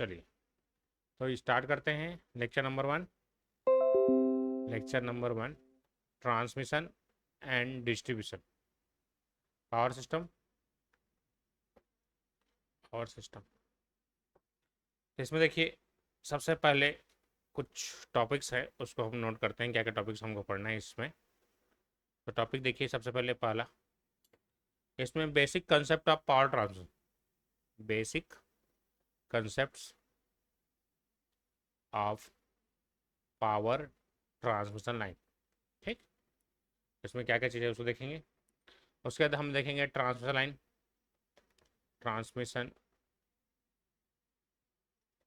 चलिए, तो स्टार्ट करते हैं lecture number 1 transmission and distribution power system. इसमें देखिए, सबसे पहले कुछ टॉपिक्स है उसको हम नोट करते हैं, क्या क्या टॉपिक्स हमको पढ़ना है इसमें। तो टॉपिक देखिए, सबसे पहले पहला इसमें basic concept of power transmission, basic concepts of power transmission line. ठीक, इसमें क्या क्या चीज़ें उसको देखेंगे। उसके बाद हम देखेंगे ट्रांसमिशन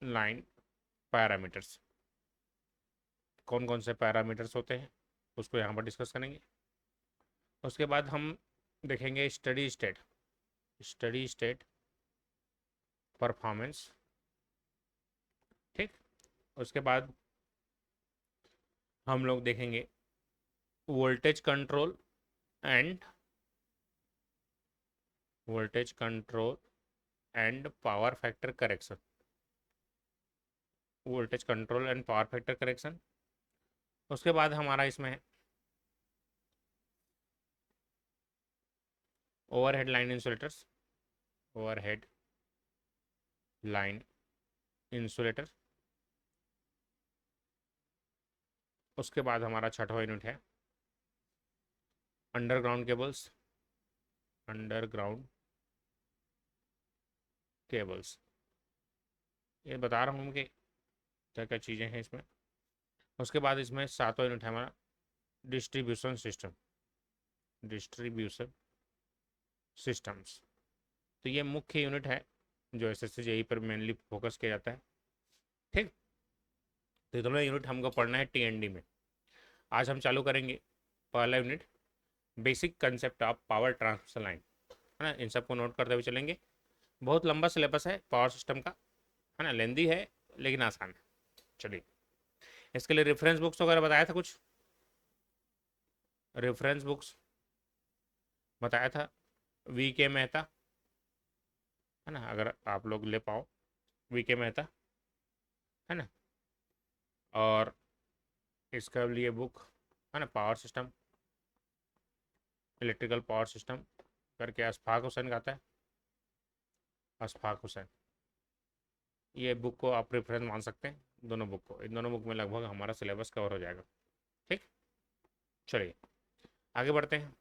लाइन पैरामीटर्स, कौन कौन से पैरामीटर्स होते हैं उसको यहाँ पर डिस्कस करेंगे। उसके बाद हम देखेंगे स्टडी स्टेट परफॉर्मेंस। ठीक, उसके बाद हम लोग देखेंगे voltage control and power factor correction, voltage control and power factor correction. उसके बाद हमारा इसमें है ओवरहेड लाइन इंसुलेटर। उसके बाद हमारा छठवां यूनिट है अंडरग्राउंड केबल्स। ये बता रहा हूँ कि क्या क्या चीज़ें हैं इसमें। उसके बाद इसमें सातवां यूनिट है हमारा डिस्ट्रीब्यूशन सिस्टम्स। तो ये मुख्य यूनिट है जो एसएससी जेई पर मेनली फोकस किया जाता है। ठीक, तो ये दोनों यूनिट हमको पढ़ना है टीएनडी में। आज हम चालू करेंगे पहला unit, basic concept of power transmission line, है ना। इन सबको नोट करते हुए चलेंगे। बहुत लंबा सिलेबस है पावर सिस्टम का, है ना, लेंदी है लेकिन आसान है। चलिए, इसके लिए रेफरेंस बुक्स वगैरह बताया था, कुछ रेफरेंस बुक्स बताया था, वी के मेहता, है ना, अगर आप लोग ले पाओ वी के मेहता, है ना। और इसका लिए बुक, है ना, power system, electrical power system करके अशफाक हुसैन का आता है, अशफाक हुसैन। ये बुक को आप रेफरेंस मान सकते हैं, दोनों बुक को। इन दोनों बुक में लगभग हमारा सिलेबस कवर हो जाएगा। ठीक, चलिए आगे बढ़ते हैं।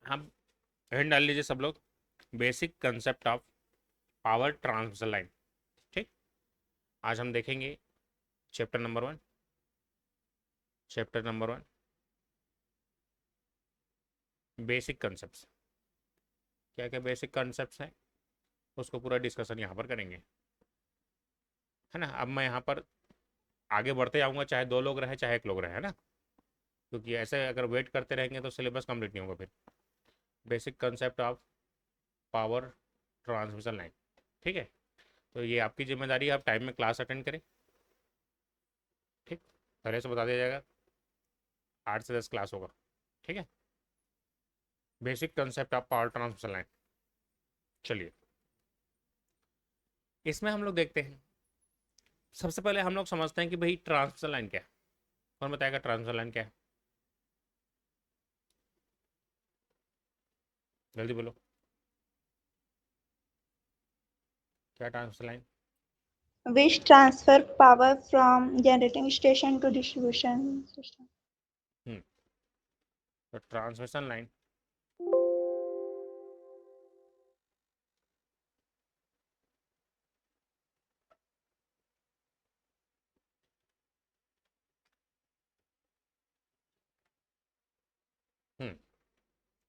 हम हेड डाल लीजिए सब लोग, basic concept of power transmission line. ठीक, आज हम देखेंगे चैप्टर नंबर 1 बेसिक कंसेप्ट। क्या क्या बेसिक कंसेप्ट हैं उसको पूरा डिस्कशन यहाँ पर करेंगे, है ना। अब मैं यहाँ पर आगे बढ़ते जाऊँगा, चाहे 2 लोग रहे चाहे 1 लोग रहे, है ना, क्योंकि ऐसे अगर वेट करते रहेंगे तो सिलेबस कंप्लीट नहीं होगा फिर। Basic concept of power transmission line. ठीक है, तो ये आपकी जिम्मेदारी है, आप टाइम में क्लास अटेंड करें। ठीक, पहले से बता दिया जाएगा, 8 से 10 क्लास होगा। ठीक है, basic concept of power transmission line. चलिए, इसमें हम लोग देखते हैं, सबसे पहले हम लोग समझते हैं कि भाई ट्रांसमिशन लाइन क्या है। कौन बताएगा ट्रांसमिशन लाइन क्या है, जल्दी बोलो, क्या transmission line. Which transfer power from generating station to distribution system. हम्म, तो ट्रांसमिशन लाइन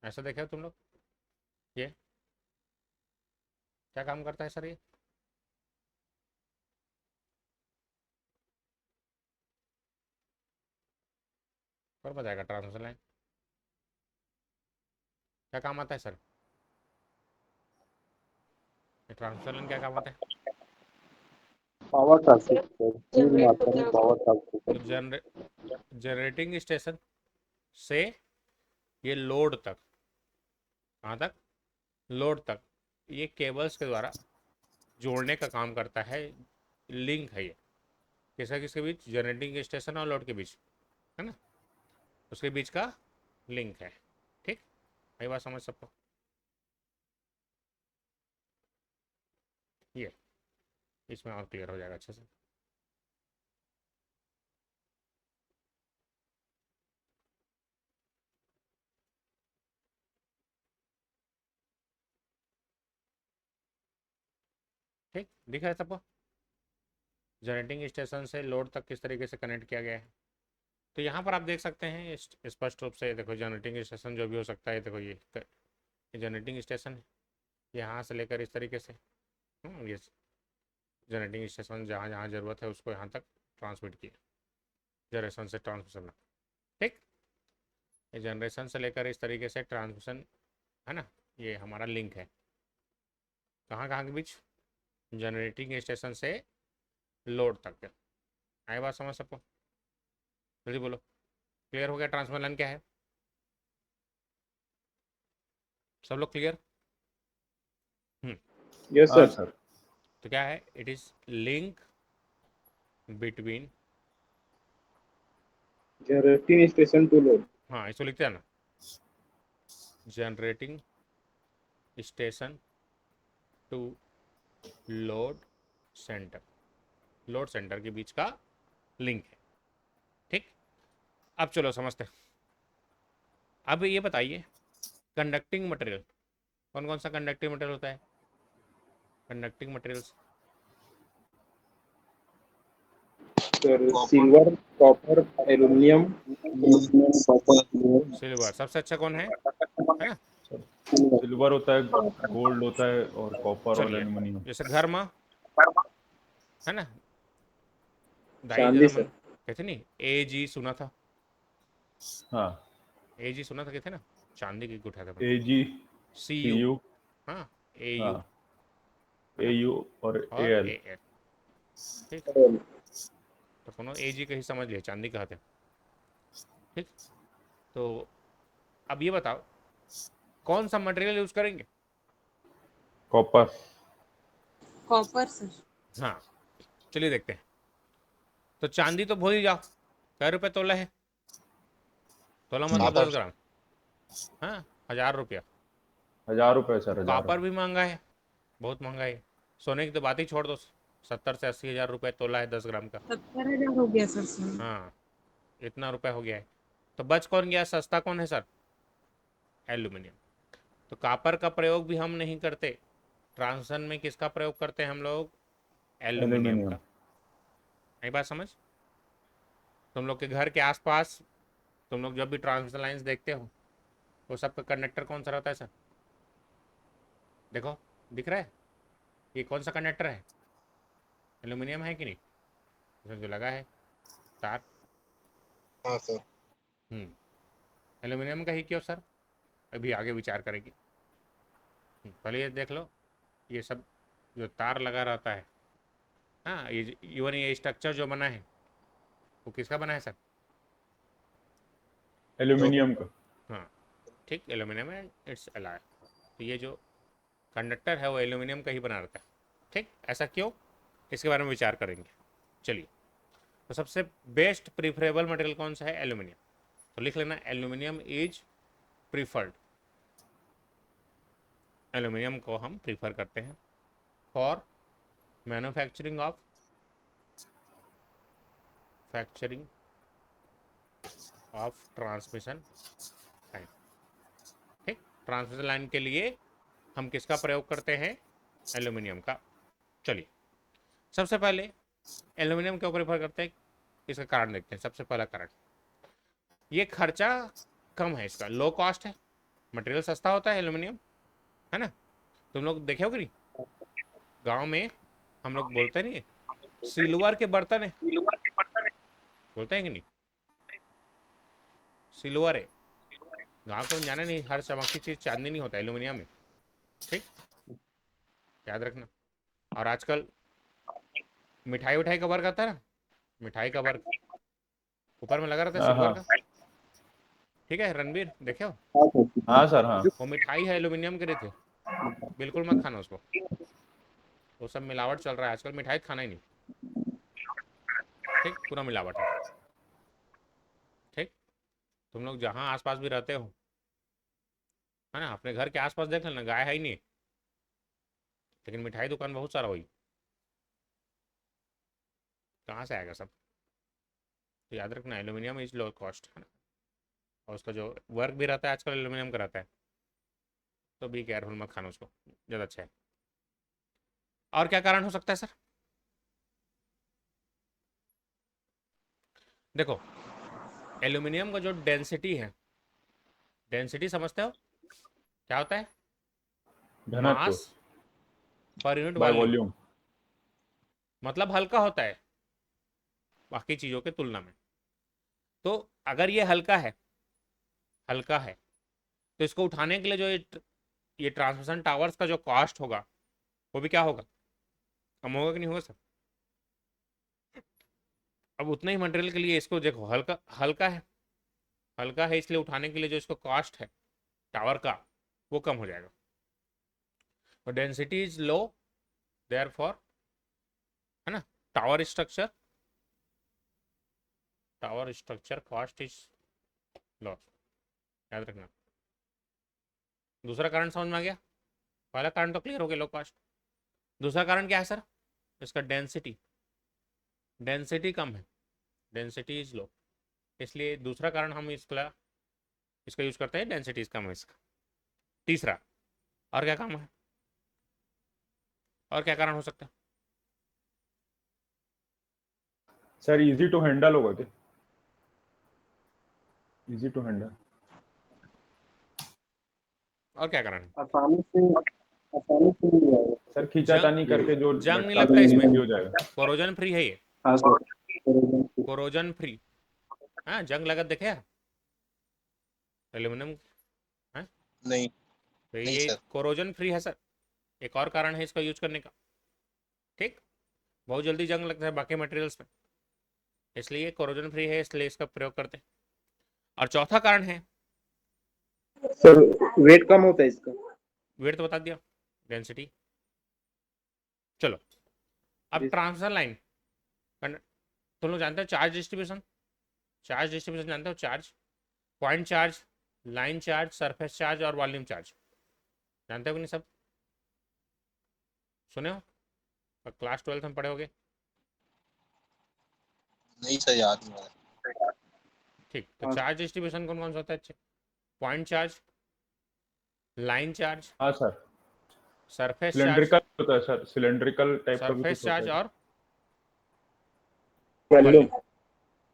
ऐसा देखा तुम लोग, ये क्या काम करता है सर, ये कौन बताएगा ट्रांसमिशन लाइन क्या काम आता है सर, ट्रांसमिशन लाइन क्या काम आता है। पावर ट्रांसमिशन, तीन मात्रा में पावर तो ट्रांसमिशन। जनरेटिंग स्टेशन से ये लोड तक, कहाँ तक, लोड तक, ये केबल्स के द्वारा जोड़ने का काम करता है, लिंक है ये किसका किसके बीच, जनरेटिंग स्टेशन और लोड के बीच, है ना, उसके बीच का लिंक है। ठीक, यही बात समझ सबको। ये इसमें और क्लियर हो जाएगा अच्छे से। ठीक, दिख रहा है सबको, जनरेटिंग स्टेशन से लोड तक किस तरीके से कनेक्ट किया गया है। तो यहाँ पर आप देख सकते हैं स्पष्ट रूप से, देखो जनरेटिंग स्टेशन जो भी हो सकता है, देखो ये जनरेटिंग स्टेशन है, यहाँ से लेकर इस तरीके से ये जनरेटिंग स्टेशन जहाँ जहाँ ज़रूरत है उसको यहाँ तक ट्रांसमिट किया, जनरेशन से ट्रांसमिशन। ठीक, ये जनरेशन से लेकर इस तरीके से ट्रांसमिशन, है ना, ये हमारा लिंक है कहाँ कहाँ के बीच, जनरेटिंग स्टेशन से लोड तक। आए बात समझ सबको, जल्दी बोलो, क्लियर हो गया ट्रांसमिशन लाइन क्या है, सब लोग क्लियर? यस हाँ सर। सर। तो क्या है, it is link between, generating station to load. हाँ इसको लिखते हैं ना, generating station to load centre, load centre के बीच का लिंक है। ठीक, अब चलो समझते हैं। अब ये बताइए, कंडक्टिंग मटेरियल, कौन कौन सा कंडक्टिंग मटेरियल होता है, conducting materials? Sir silver, copper, aluminium. Silver सबसे अच्छा कौन है ना? सिल्वर होता है, गोल्ड होता है, और कॉपर और चलिए, एल्यूमिनियम। जैसे घर में, है ना, दाई चांदी जरा मन सर। कहते नहीं, AG सुना था, हाँ, AG सुना था, कहते ना, चांदी की गुठा था, AG, CU, CU, हाँ AU, हाँ, है ना, AU और और AL। AL। ठीक, तो सुनो, AG का ही समझ लिया, चांदी कहते हैं। ठीक, तो अब ये बताओ कौन सा मटेरियल यूज करेंगे? कॉपर। Copper sir. हाँ, चलिए देखते हैं। तो चांदी तो भूल ही जाओ, कै रुपये तोला है, तोला मतलब 10 ग्राम, हाँ 1000 रुपया। 1000 रुपये सर, 1000। कॉपर भी महंगा है, बहुत महंगा है, सोने की तो बात ही छोड़ दो, 70 से 80 हज़ार रुपये तोला है 10 ग्राम का। 70,000 हो गया सर। हाँ, इतना रुपया हो गया है, तो बच कौन गया, सस्ता कौन है सर? एल्यूमिनियम। तो कॉपर का प्रयोग भी हम नहीं करते, ट्रांजिशन में किसका प्रयोग करते हैं हम लोग? Aluminium aluminium. का। नहीं बात समझ? तुम लोग के घर के आसपास तुम लोग जब भी ट्रांसमिशन लाइन्स देखते हो, वो सबका कंडक्टर कौन सा रहता है सर? देखो, दिख रहा है, ये कौन सा कंडक्टर है? एल्यूमिनियम है कि नहीं? इसमें जो लगा है तार, हाँ सर। एल्यूमिनियम का ही क्यों सर? अभी आगे विचार करेंगे। पहले ये देख लो, ये सब जो तार लगा रहता है, हाँ, ये इवन ये स्ट्रक्चर जो बना है वो किसका बना है सर? एल्यूमिनियम का। हाँ, ठीक, एल्यूमिनियम है, इट्स अलाय। तो ये जो कंडक्टर है वो एल्यूमिनियम का ही बना रहता है। ठीक, ऐसा क्यों, इसके बारे में विचार करेंगे। चलिए, तो सबसे बेस्ट प्रीफरेबल मटेरियल कौन सा है? एल्यूमिनियम। तो लिख लेना, एल्यूमिनियम इज प्रीफर्ड, एल्यूमिनियम को हम प्रीफर करते हैं for manufacturing of transmission line. ठीक, ट्रांसमिशन लाइन के लिए हम किसका प्रयोग करते हैं? एल्यूमिनियम का। चलिए, सबसे पहले एल्यूमिनियम क्यों प्रेफर करते हैं, इसका कारण देखते हैं। सबसे पहला कारण, ये खर्चा कम है, इसका लो कॉस्ट है, मटेरियल सस्ता होता है एल्यूमिनियम, है ना। तुम लोग देखे हो कि नहीं, गांव में हम लोग बोलते नहीं, सिल्वर के बर्तन है, बोलते हैं कि नहीं, सिल्वर है। गाँव को जाना नहीं, हर चमकती चीज़ चांदी नहीं होता, एल्यूमिनियम है। ठीक, याद रखना। और आजकल मिठाई उठाई का वर्क आता है ना, मिठाई का वर्क ऊपर में लगा रहता है हाँ सिल्वर हाँ का। ठीक है रणबीर, देखे हो? हाँ सर, हाँ। वो मिठाई है एल्यूमिनियम के थे, बिल्कुल मत खाना उसको। वो सब मिलावट चल रहा है आजकल, मिठाई खाना ही नहीं। ठीक, पूरा मिलावट है। ठीक, तुम लोग जहाँ आसपास भी रहते हो, है ना, अपने घर के आसपास देख लेना, गाय है ही नहीं, लेकिन मिठाई दुकान बहुत सारा हुई। कहाँ से आएगा सब? तो याद रखना, एल्यूमिनियम इज लो कॉस्ट, है ना, और उसका जो वर्क भी रहता है आजकल एल्यूमिनियम का रहता है, तो बी केयरफुल, मत खाना उसको, ज़्यादा अच्छा है। और क्या कारण हो सकता है सर? देखो, एल्यूमिनियम का जो डेंसिटी है, डेंसिटी समझते हो क्या होता है? घनत्व मास per unit by volume, volume. मतलब हल्का होता है बाकी चीज़ों के तुलना में। तो अगर ये हल्का है, हल्का है, तो इसको उठाने के लिए जो ये ट्रांसमिशन टावर्स का जो कॉस्ट होगा, वो भी क्या होगा? कम होगा कि नहीं होगा सर? अब उतने ही मटेरियल के लिए इसको देखो, हल्का हल्का है, हल्का है, इसलिए उठाने के लिए जो इसको कॉस्ट है टावर का, वो कम हो जाएगा। और density is low, therefore, है ना, tower structure cost is low, याद रखना। दूसरा कारण समझ में आ गया? पहला कारण तो क्लियर हो गया, लो कॉस्ट। दूसरा कारण क्या है सर? इसका डेंसिटी, डेंसिटी कम है, डेंसिटी इज लो, इसलिए दूसरा कारण हम इसका यूज करते हैं, डेंसिटी कम है इसका। तीसरा, और क्या काम है, और क्या कारण हो सकता है? सर इजी टू हैंडल होगा क्या? Easy to handle. और क्या कारण है? आसानी से मिल जाएगा। सर खींचातानी करके जो जंग नहीं लटका लगता के इसमें, easy हो जाएगा। कोरोजन फ्री है ये, हाँ सर, कोरोजन फ्री। हाँ, जंग लगत देखे एल्यूमिनियम, हाँ, नहीं तो नहीं ये सर। कोरोजन फ्री है सर, एक और कारण है इसका यूज करने का। ठीक, बहुत जल्दी जंग लगता है बाकी मटेरियल्स में, इसलिए कोरोजन फ्री है, इसलिए इसका प्रयोग करते हैं। और चौथा कारण है, सर वेट कम होता है इसका। वेट तो बता दिया, डेंसिटी। चलो, अब ट्रांसफर लाइन, तुम लोग जानते हो चार्ज डिस्ट्रीब्यूशन, चार्ज डिस्ट्रीब्यूशन जानते हो? Charge, point charge, line charge, surface charge और वॉल्यूम चार्ज, जानते हो कि नहीं सब? सुने हो, क्लास 12 में पढ़े होगे। नहीं सर, याद नहीं आ रहा। ठीक, तो चार्ज डिस्ट्रीब्यूशन कौन कौन सा होता है? अच्छे, पॉइंट चार्ज, लाइन चार्ज, हाँ सर, सरफेस चार्ज, सिलेंड्रिकल होता है सर, सिलेंड्रिकल टाइप का भी सरफेस कुछ होता चार्ज है। और वॉल्यूम। वॉल्यूम।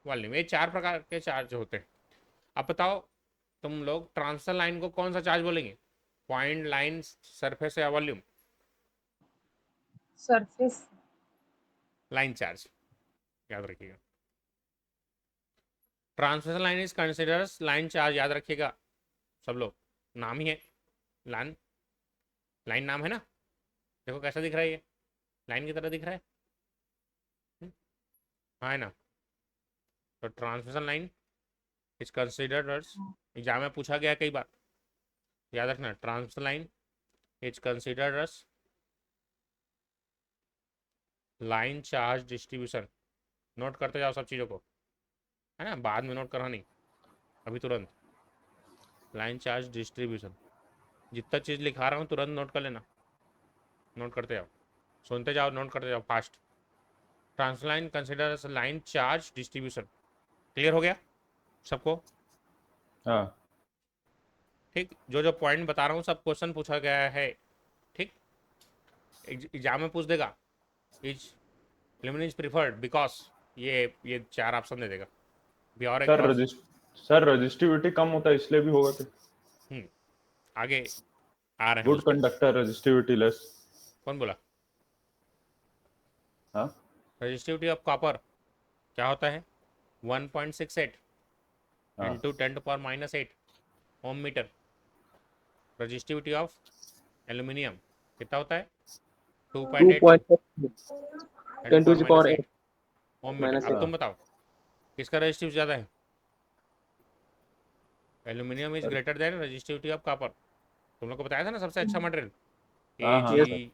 वॉल्यूम, ये 4 प्रकार के चार्ज होते हैं। अब बताओ, तुम लोग ट्रांसफर लाइन को कौन सा चार्ज बोलेंगे? पॉइंट, लाइन, सरफेस या वॉल्यूम? सरफेस। लाइन चार्ज, याद रखिएगा। Transmission line is considers line charge, याद रखिएगा सब लोग, नाम ही है लाइन, लाइन नाम है ना। देखो कैसा दिख रहा है, ये लाइन की तरह दिख रहा है, हाँ है ना। तो transmission line is considered as, exam में पूछा गया कई बार, याद रखना, transmission line is considered as line charge distribution. Note करते जाओ सब चीज़ों को, है ना, बाद में नोट करना नहीं, अभी तुरंत। लाइन चार्ज डिस्ट्रीब्यूशन, जितना चीज़ लिखा रहा हूँ तुरंत नोट कर लेना, नोट करते जाओ, सुनते जाओ, नोट करते जाओ फास्ट। ट्रांसलाइन consider line charge distribution, clear हो गया सबको? हाँ ठीक, जो जो पॉइंट बता रहा हूँ सब क्वेश्चन पूछा गया है। ठीक, एग्जाम में पूछ देगा, is aluminium is preferred because, ये 4 ऑप्शन दे देगा भी। और एक सर, और, सर रजिस्टिविटी कम होता है इसलिए भी होगा क्या? आगे आ रहे हैं गुड उस पर। Conductor resistivity less. कौन बोला? हाँ रजिस्टिविटी ऑफ कॉपर क्या होता है? 1.68 हाँ into 10⁻⁸ ohm metre. Resistivity of aluminium कितना होता है? 2.82 10⁻⁸ ओम मीटर। अब तुम बताओ किसका रजिस्टिविटी ज़्यादा है? Aluminium is greater than resistivity of copper. तुम लोग को बताया था ना सबसे अच्छा मटेरियल हाँ हाँ Ag,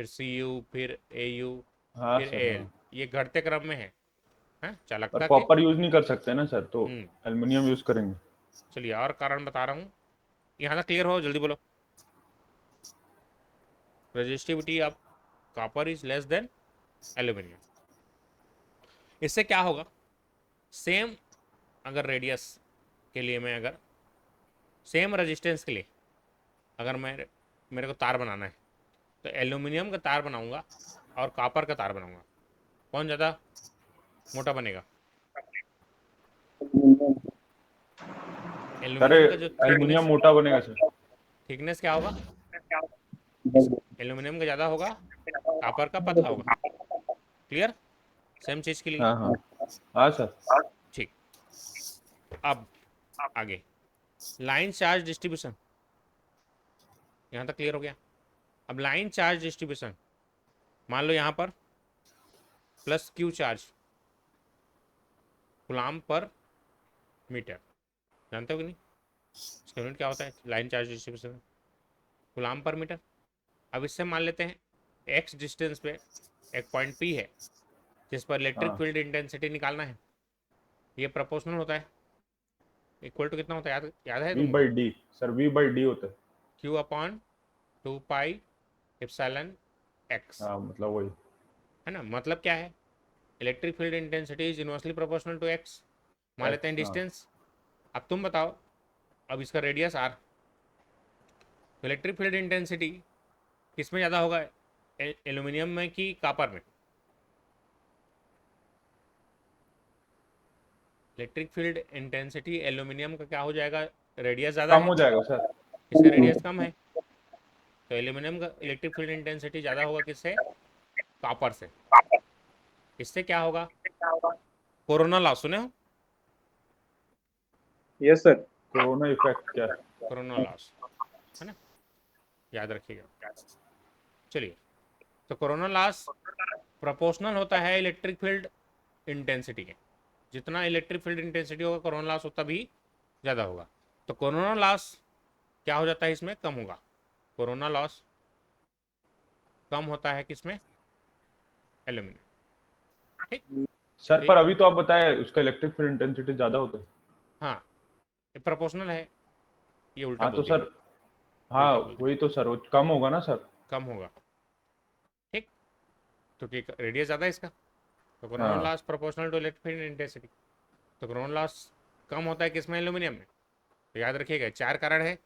फिर Cu, फिर Au, हाँ फिर सर, Al, हाँ। ये घटते क्रम में है पर चालकता के। कॉपर यूज नहीं कर सकते ना सर, तो हम्म एल्युमिनियम यूज करेंगे। चलिए और कारण बता रहा हूँ, यहाँ तक क्लियर हो, जल्दी बोलो। Resistivity of copper is less than aluminium. इससे क्या होगा, सेम अगर रेडियस के लिए मैं अगर सेम रेजिस्टेंस के लिए अगर मेरे को तार बनाना है तो एल्यूमिनियम का तार बनाऊंगा और कॉपर का तार बनाऊंगा, कौन ज़्यादा मोटा बनेगा? सर एल्यूमिनियम का जो एल्युमिनियम थिकनेस, मोटा बनेगा सर। थिकनेस क्या होगा, इस एल्यूमिनियम का ज़्यादा होगा, कॉपर का पतला होगा। क्लियर, सेम चीज़ के लिए। हाँ हाँ हाँ सर। ठीक, अब आगे लाइन चार्ज डिस्ट्रीब्यूशन, यहाँ तक क्लियर हो गया। अब लाइन चार्ज डिस्ट्रीब्यूशन, मान लो यहाँ पर प्लस क्यू चार्ज गुलाम पर मीटर, जानते हो कि नहीं इसका यूनिट क्या होता है लाइन चार्ज डिस्ट्रीब्यूशन, गुलाम पर मीटर। अब इससे मान लेते हैं एक्स डिस्टेंस पे एक पॉइंट पी है जिस पर इलेक्ट्रिक हाँ फील्ड इंटेंसिटी निकालना है, ये प्रोपोर्शनल होता है, इक्वल टू कितना होता है, याद है वी तुमको? By D sir, V by D होता है। Q upon 2 pi epsilon x, हाँ मतलब वही। है ना। मतलब क्या है, electric field intensity is inversely proportional to x, मान लेते हैं एक्स, हाँ। डिस्टेंस। अब तुम बताओ, अब इसका radius r, electric field intensity किस में ज़्यादा होगा, एल्यूमिनियम में कि कॉपर में? इलेक्ट्रिक फील्ड इंटेंसिटी एल्यूमिनियम का क्या हो जाएगा, रेडियस ज़्यादा कम है, हो जाएगा सर। इसका रेडियस कम है, तो एल्यूमिनियम का इलेक्ट्रिक फील्ड इंटेंसिटी ज़्यादा होगा किससे, कॉपर से। इससे क्या होगा, कोरोना लॉस सुने हो, यस सर। कोरोना इफेक्ट क्या है? कोरोना लॉस, है ना, याद रखिएगा। चलिए, तो कोरोना लॉस प्रोपोर्शनल होता है इलेक्ट्रिक फील्ड इंटेंसिटी के, जितना इलेक्ट्रिक फील्ड इंटेंसिटी होगा कोरोना लॉस उतना भी ज़्यादा होगा। तो कोरोना लॉस क्या हो जाता है, इसमें कम होगा, कोरोना लॉस कम होता है किसमें, एल्यूमिनियम। ठीक, सर तो पर अभी तो आप बताए उसका इलेक्ट्रिक फील्ड इंटेंसिटी ज्यादा होता है। हाँ, ये प्रोपोर्शनल है, ये उल्टा हाँ तो बोल दिया, सर, हाँ उल्टा बोल दिया, वही तो सर, वो कम होगा ना सर। कम होगा। ठीक, क्योंकि रेडियस ज़्यादा है इसका, तो कोरोना हाँ loss proportional to electric field intensity. तो कोरोना लॉस कम होता है किसमें, एल्यूमिनियम में। तो याद रखिएगा 4 कारण है,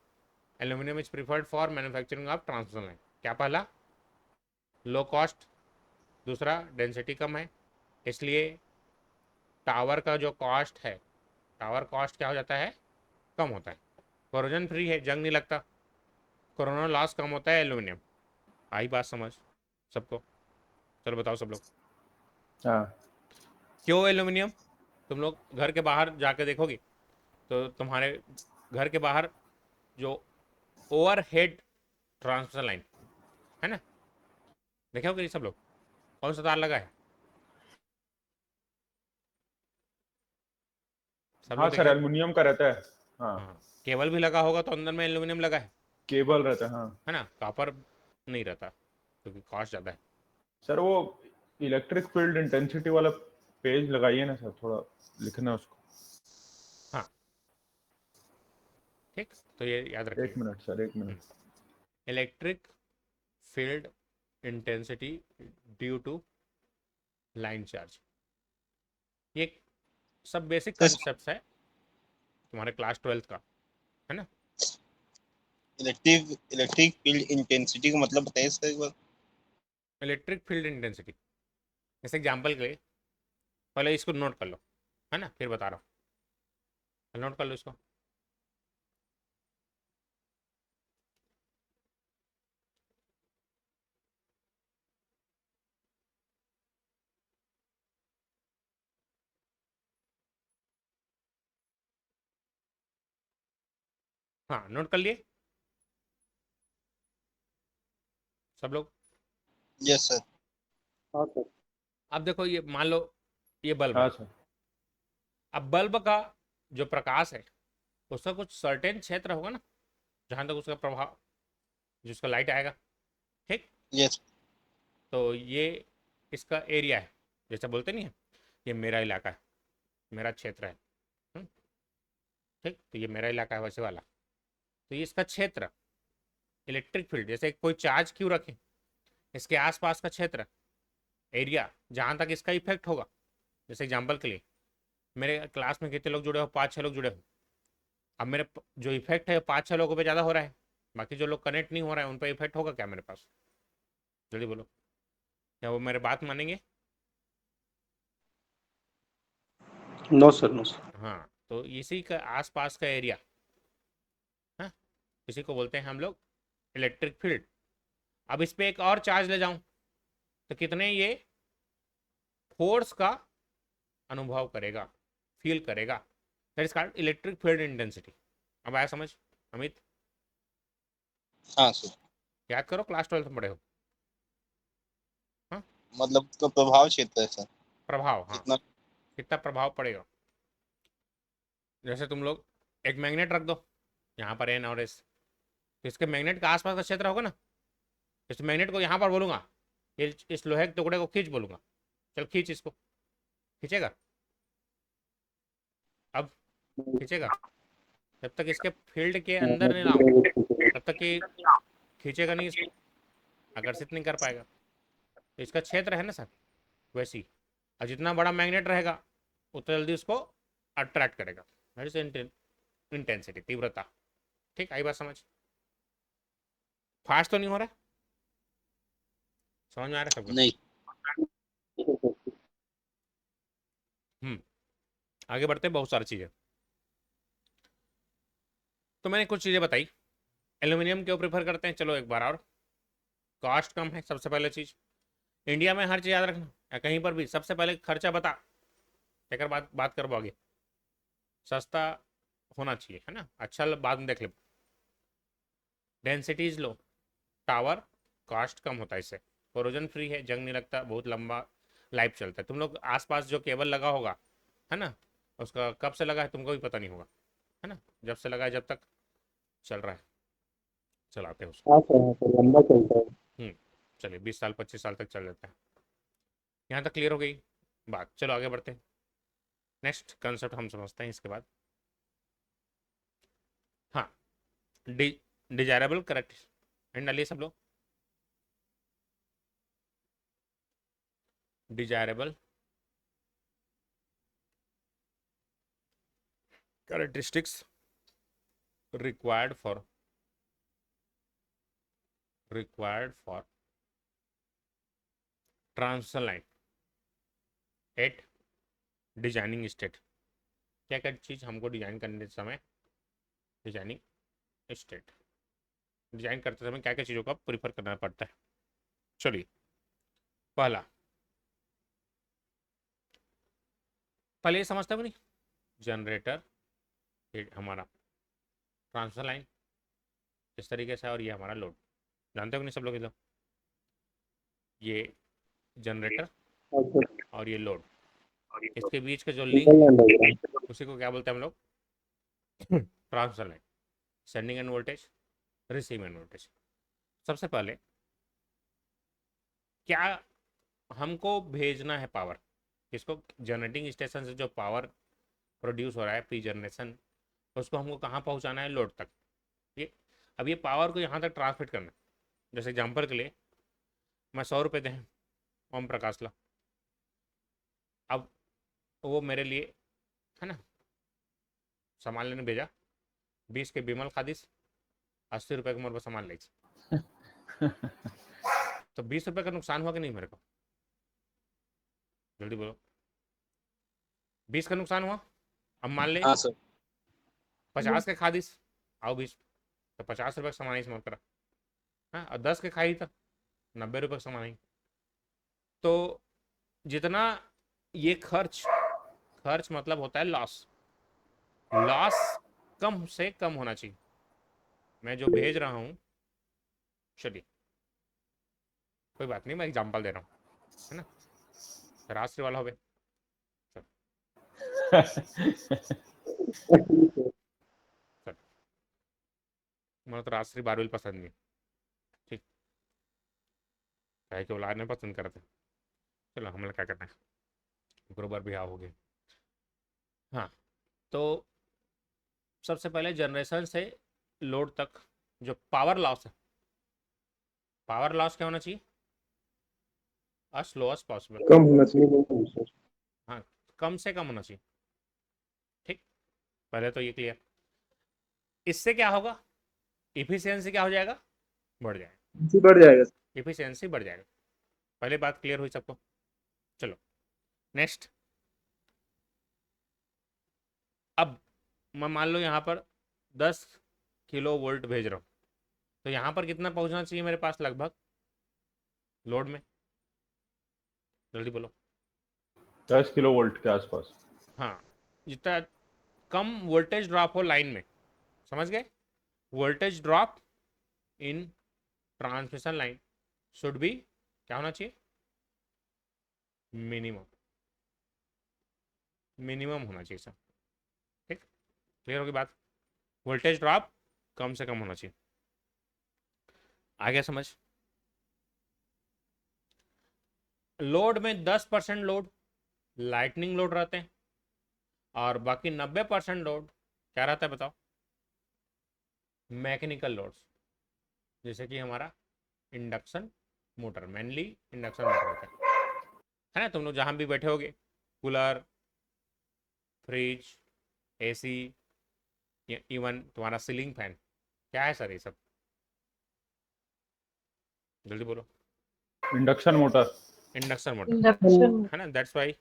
aluminium is preferred for manufacturing of transmission line. क्या पहला, लो कॉस्ट, दूसरा डेंसिटी कम है, इसलिए टावर का जो कॉस्ट है, टावर कॉस्ट क्या हो जाता है, कम होता है, कोरोजन फ्री है, जंग नहीं लगता, कोरोना लॉस कम होता है एल्यूमिनियम। आई बात समझ सबको? चलो बताओ सब लोग, हाँ क्यों एल्यूमिनियम? तुम लोग घर के बाहर जाके देखोगे तो तुम्हारे घर के बाहर जो ओवरहेड ट्रांसमिशन लाइन है ना, देखे होगे सब लोग, कौन सा तार लगा है, सब हाँ लोग सर, देखे? एल्युमिनियम का रहता है। हाँ हाँ, केबल भी लगा होगा तो अंदर में एल्यूमिनियम लगा केबल रहता है, हाँ। है ना, कॉपर नहीं रहता क्योंकि कॉस्ट ज़्यादा है। सर वो इलेक्ट्रिक फील्ड इंटेंसिटी वाला पेज लगाइए ना सर, थोड़ा लिखना है उसको। हाँ ठीक, तो ये याद एक रखिएगा, मिनट सर, एक minute. Electric field intensity due to line charge, ये सब बेसिक कंसेप्ट है तुम्हारे क्लास 12th का, है ना। इलेक्ट्रिक फील्ड इंटेंसिटी का मतलब बताइए सर एक बार। इलेक्ट्रिक फील्ड इंटेंसिटी, जैसे एग्जांपल के लिए पहले इसको नोट कर लो, है ना, फिर बता रहा हूँ, नोट कर लो इसको। हाँ नोट कर लिए सब लोग? Yes sir. हाँ सर। अब देखो ये मान लो ये बल्ब हाँ है, सर। अब बल्ब का जो प्रकाश है उसका कुछ सर्टेन क्षेत्र होगा ना जहाँ तक उसका प्रभाव, जिसका लाइट आएगा, ठीक। यस। तो ये इसका एरिया है, जैसे बोलते नहीं है ये मेरा इलाका है, मेरा क्षेत्र है। हम्म, ठीक, तो ये मेरा इलाका है वैसे वाला। तो ये इसका क्षेत्र, इलेक्ट्रिक फील्ड, जैसे कोई चार्ज क्यों रखें, इसके आसपास का क्षेत्र, एरिया, जहाँ तक इसका इफेक्ट होगा। जैसे एग्जाम्पल के लिए मेरे क्लास में कितने लोग जुड़े हो, 5-6 लोग जुड़े हो। अब मेरे जो इफेक्ट है 5-6 लोगों पे ज़्यादा हो रहा है, बाकी जो लोग कनेक्ट नहीं हो रहे हैं उन पर इफेक्ट होगा क्या मेरे पास? जल्दी बोलो, क्या वो मेरे बात मानेंगे? No sir, no sir. हाँ, तो इसी का आसपास का एरिया, हाँ, इसी को बोलते हैं हम लोग इलेक्ट्रिक फील्ड। अब इस पर एक और चार्ज ले जाऊं तो कितने ये फोर्स का अनुभव करेगा, फील करेगा, that is called electric field intensity. अब आया समझ अमित? हाँ सर, याद करो, क्लास 12 में पढ़े हो। हाँ, मतलब तो प्रभाव क्षेत्र है सर, प्रभाव, हाँ, जितना। कितना प्रभाव पड़ेगा। जैसे तुम लोग एक मैग्नेट रख दो यहाँ पर एन और एस, तो इसके मैग्नेट का आसपास का क्षेत्र होगा ना। इस मैग्नेट को यहाँ पर बोलूँगा, ये इस लोहे के टुकड़े को खींच बोलूँगा, चल खींच, इसको खींचेगा। अब खींचेगा, जब तक इसके फील्ड के अंदर नहीं लाऊं तब तक ये खींचेगा नहीं, इसको आकर्षित नहीं कर पाएगा। तो इसका क्षेत्र है ना सर, वैसी। और जितना बड़ा मैग्नेट रहेगा उतना जल्दी उसको अट्रैक्ट करेगा, दैट इज इंटेंसिटी, तीव्रता। ठीक, आई बात समझ? फास्ट तो नहीं हो रहा है? समझ में आ रहा है सबको? नहीं। आगे बढ़ते हैं, बहुत सारी चीज़ें। तो मैंने कुछ चीज़ें बताई, एल्यूमिनियम क्यों प्रेफर करते हैं, चलो एक बार और। कॉस्ट कम है, सबसे पहले चीज़। इंडिया में हर चीज़ याद रखना, या कहीं पर भी सबसे पहले खर्चा बता, क्या बात कर आगे। सस्ता होना चाहिए, है ना, अच्छा बाद में देख ले। डेंसिटीज लो, टावर, कॉस्ट कम होता है इससे, कोरोजन फ्री है, जंग नहीं लगता, बहुत लंबा लाइफ चलता है। तुम लोग आसपास जो केबल लगा होगा, है ना, उसका कब से लगा है तुमको भी पता नहीं होगा, है ना, जब से लगा है जब तक चल रहा है, चलाते हो उसको। हाँ सर, हाँ सर, लंबा चलता है। चलिए 20 साल 25 साल तक चल जाता है। यहाँ तक क्लियर हो गई बात, चलो आगे बढ़ते हैं। नेक्स्ट कंसेप्ट हम समझते हैं इसके बाद। हाँ, डिजायरेबल करेक्ट एंड डालिए सब लोग। Desirable characteristics required for transmission line at designing state. क्या क्या चीज़ हमको डिजाइन करने समय, डिजाइनिंग स्टेट, डिजाइन करते समय क्या क्या चीज़ों का प्रीफर करना पड़ता है। चलिए, पहला, पहले ये समझते हो नहीं, जनरेटर, ये हमारा ट्रांसमिशन लाइन इस तरीके से, और ये हमारा लोड, जानते हो नहीं सब लोग? इधर ये जनरेटर हाँ सर, और ये लोड, इसके बीच का जो लिंक सिंगल है लाइन डायग्राम। उसी को क्या बोलते हैं हम लोग? Transmission line, sending end voltage, receiving end voltage. सबसे पहले क्या हमको भेजना है पावर, किसको? जनरेटिंग स्टेशन से जो पावर प्रोड्यूस हो रहा है प्री जनरेशन, उसको हमको कहाँ पहुँचाना है? लोड तक। ये अब ये पावर को यहाँ तक ट्रांसमिट करना है। जैसे एग्जाम्पल के लिए मैं 100 रुपये दें ओम प्रकाश ला, अब वो मेरे लिए, है ना, सामान लेने भेजा, 20 के बिमल खादिस, 80 रुपये का मेरे को सामान ले, तो 20 रुपये का नुकसान हुआ कि नहीं मेरे को? जल्दी बोलो, 20 का नुकसान हुआ। अब मान ले हाँ सर। 50 के खादिस, आओ 20, तो 50 रुपये का सामान ही समझ करा। हाँ, और 10 के खाई था, 90 रुपये का सामान ही। तो जितना ये खर्च मतलब होता है लॉस, लॉस कम से कम होना चाहिए। मैं जो भेज रहा हूँ, चलिए कोई बात नहीं, मैं एग्जांपल दे रहा हूँ, है ना, राष्ट्रीय वाला हो गए, चल मैं तो राष्ट्रीय बारहवीं पसंद नहीं, ठीक। क्या केवल आने पसंद करते हैं। चलो हमने क्या करना है, बरोबर भी हो गए। हाँ, तो सबसे पहले जनरेशन से लोड तक जो पावर लॉस है, पावर लॉस क्या होना चाहिए, as low as possible। कम होना चाहिए नहीं सर। हाँ, कम से कम होना चाहिए। ठीक, पहले तो ये क्लियर। इससे क्या होगा, इफिशियंसी क्या हो जाएगा, बढ़ जाएगा, जी बढ़ जाएगा। इफिशियंसी बढ़ जाएगा। पहले बात क्लियर हुई सबको। चलो नेक्स्ट। अब मैं मान लो यहाँ पर 10 किलो वोल्ट भेज रहा हूँ, तो यहाँ पर कितना पहुँचना चाहिए मेरे पास लगभग लोड में, जल्दी बोलो। 10 किलो वोल्ट के आसपास। हाँ, जितना कम वोल्टेज ड्रॉप हो लाइन में, समझ गए, voltage drop in transmission line should be क्या होना चाहिए, मिनिमम, मिनिमम होना चाहिए सर। ठीक, क्लियर होगी बात, वोल्टेज ड्रॉप कम से कम होना चाहिए। आ गया समझ। लोड में 10% लोड लाइटनिंग लोड रहते हैं और बाकी 90% लोड क्या रहता है बताओ, मैकेनिकल लोड्स, जैसे कि हमारा induction motor, mainly induction motor रहता है ना। तुम लोग जहाँ भी बैठे होगे, कूलर, फ्रिज, एसी, इवन तुम्हारा सीलिंग फैन, क्या है सर ये सब, जल्दी बोलो। Induction motor. Induction motor induction है ना। That's why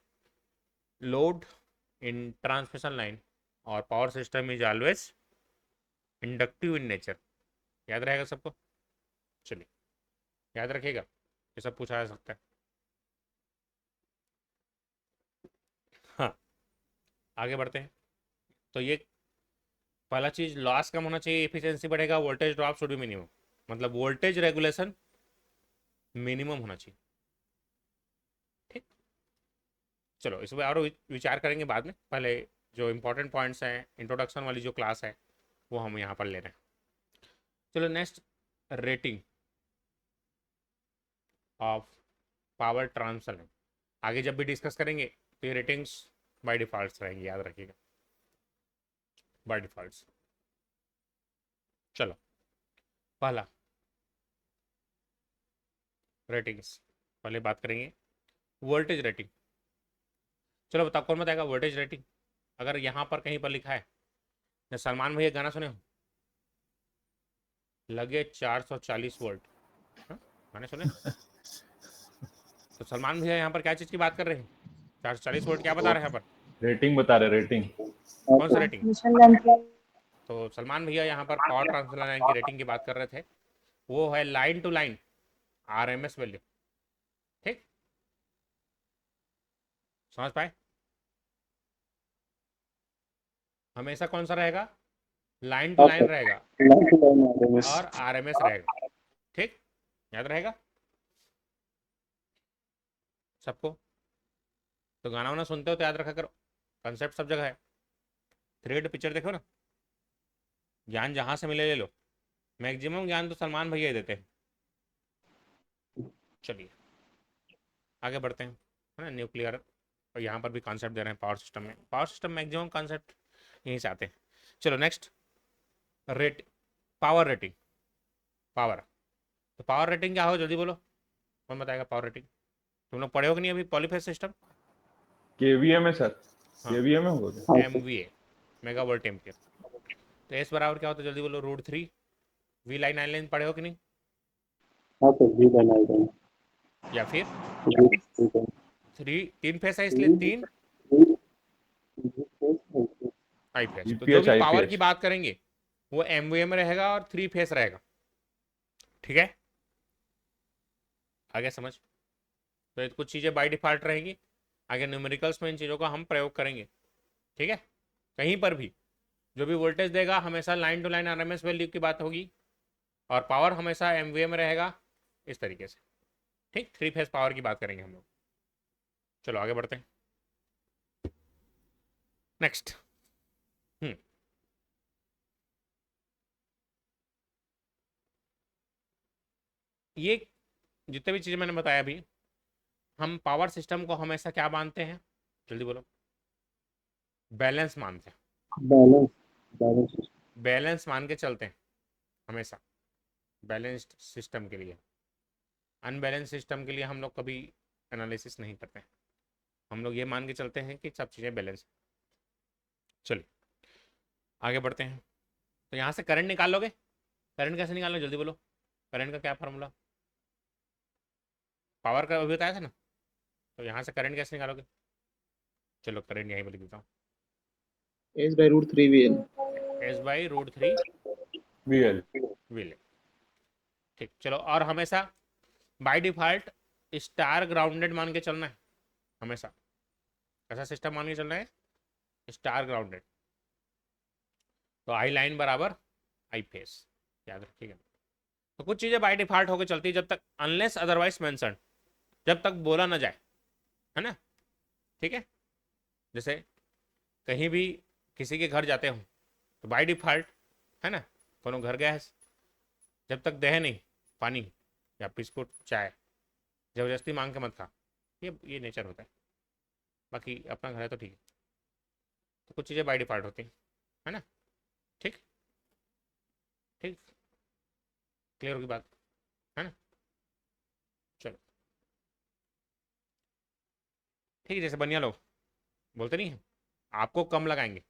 load in transmission line और power system is always inductive in nature. याद रहेगा सबको, चलिए याद रखिएगा, ये सब पूछा जा सकता है। हाँ, आगे बढ़ते हैं। तो ये पहला चीज, लॉस कम होना चाहिए, एफिशिएंसी बढ़ेगा, voltage drop should be minimum, मतलब वोल्टेज रेगुलेशन मिनिमम होना चाहिए। ठीक, चलो इस पर और विचार करेंगे बाद में, पहले जो इंपॉर्टेंट पॉइंट्स हैं, इंट्रोडक्शन वाली जो क्लास है वो हम यहाँ पर ले रहे हैं। चलो next, rating of power transfer. आगे जब भी डिस्कस करेंगे तो ये रेटिंग्स बाय डिफॉल्ट रहेंगी, याद रखिएगा, बाय डिफॉल्ट। चलो पहला रेटिंग्स, पहले बात करेंगे वोल्टेज रेटिंग। चलो बताओ कौन बताएगा वोल्टेज रेटिंग। अगर यहाँ पर कहीं पर लिखा है, या सलमान भैया गाना सुने हो, लगे 440 वोल्ट, हाँ गाने सुने, तो सलमान भैया यहाँ पर क्या चीज़ की बात कर रहे हैं, 440 वोल्ट क्या बता रहे हैं यहाँ पर, रेटिंग बता रहे, रेटिंग। कौन सा रेटिंग। ट्रांसमिशन लाइन की तो सलमान भैया यहाँ पर पावर ट्रांसफर लाइन की रेटिंग की बात कर रहे थे, वो है line to line RMS value. ठीक, समझ पाए, हमेशा कौन सा रहेगा, लाइन टू लाइन रहेगा और आरएमएस रहेगा। ठीक, याद रहेगा सबको। तो गाना वाना सुनते हो तो याद रखा करो, कंसेप्ट सब जगह है। 3D पिक्चर देखो ना, ज्ञान जहाँ से मिले ले लो, मैक्सिमम ज्ञान तो सलमान भैया ही देते हैं। चलिए आगे बढ़ते हैं, है ना। न्यूक्लियर, और यहाँ पर भी कॉन्सेप्ट दे रहे हैं पावर सिस्टम में, पावर सिस्टम मैक्सिमम कॉन्सेप्ट यहीं से आते हैं। चलो next, rate, power rating, power. तो पावर रेटिंग क्या हो, जल्दी बोलो, कौन बताएगा पावर रेटिंग। तुम लोग पढ़े हो कि नहीं अभी पॉलीफेज सिस्टम। केवीए में सर, हाँ, केवीए में होगा क्या? MVA, mega volt ampere. तो एस बराबर क्या होता है, जल्दी बोलो, √3 वी लाइन आई लाइन पढ़े हो कि नहीं, हाँ सर जी बनाएगा। या फिर तीन फेस है इसलिए 3 आई फेस। तो जो यूपीएच भी पावर की आईपीएच। बात करेंगे वो MVA में रहेगा और 3 फेस रहेगा। ठीक है, आगे समझ। तो ये कुछ चीज़ें बाय डिफॉल्ट रहेंगी, आगे न्यूमेरिकल्स में इन चीज़ों का हम प्रयोग करेंगे। ठीक है, कहीं पर भी जो भी वोल्टेज देगा हमेशा line to line RMS value की बात होगी, और पावर हमेशा MVA में रहेगा, इस तरीके से। ठीक, 3 फेज पावर की बात करेंगे हम लोग। चलो आगे बढ़ते हैं नेक्स्ट। ये जितने भी चीज़ें मैंने बताया अभी, हम पावर सिस्टम को हमेशा क्या मानते हैं, जल्दी बोलो, बैलेंस मानते हैं। बैलेंस बैलेंस बैलेंस मान के चलते हैं हमेशा बैलेंस्ड सिस्टम के लिए। अनबैलेंस सिस्टम के लिए हम लोग कभी एनालिसिस नहीं करते हैं, हम लोग ये मान के चलते हैं कि सब चीज़ें बैलेंस। चलिए आगे बढ़ते हैं। तो यहाँ से करंट निकाल लोगे, करंट कैसे निकालोगे जल्दी बोलो, करंट का क्या फार्मूला, पावर का अभी बताया था ना, तो यहाँ से करंट कैसे निकालोगे, चलो करंट यहीं पर लिख देता हूँ, S/√3 VL। S/√3 VL। VL। ठीक, चलो, और हमेशा बाय डिफॉल्ट स्टार ग्राउंडेड मान के चलना है हमेशा। ऐसा सिस्टम मान के चलना है स्टार ग्राउंडेड, तो आई लाइन बराबर आई फेस, याद रखिएगा। तो कुछ चीज़ें बाय डिफॉल्ट होकर चलती है जब तक अनलेस अदरवाइज मेंशन, जब तक बोला ना जाए, है ना, ठीक है। जैसे कहीं भी किसी के घर जाते हो तो बाय डिफॉल्ट, है ना, कोनो घर गया है, जब तक दे नहीं पानी या बिस्कुट चाय, ज़बरदस्ती मांग के मत खा, ये नेचर होता है। बाकी अपना घर है तो ठीक है। तो कुछ चीज़ें बाय डिफॉल्ट होती हैं, है ना, ठीक ठीक, क्लियर होगी बात, है ना। चलो ठीक है, जैसे बनिया लोग बोलते नहीं है आपको कम लगाएंगे,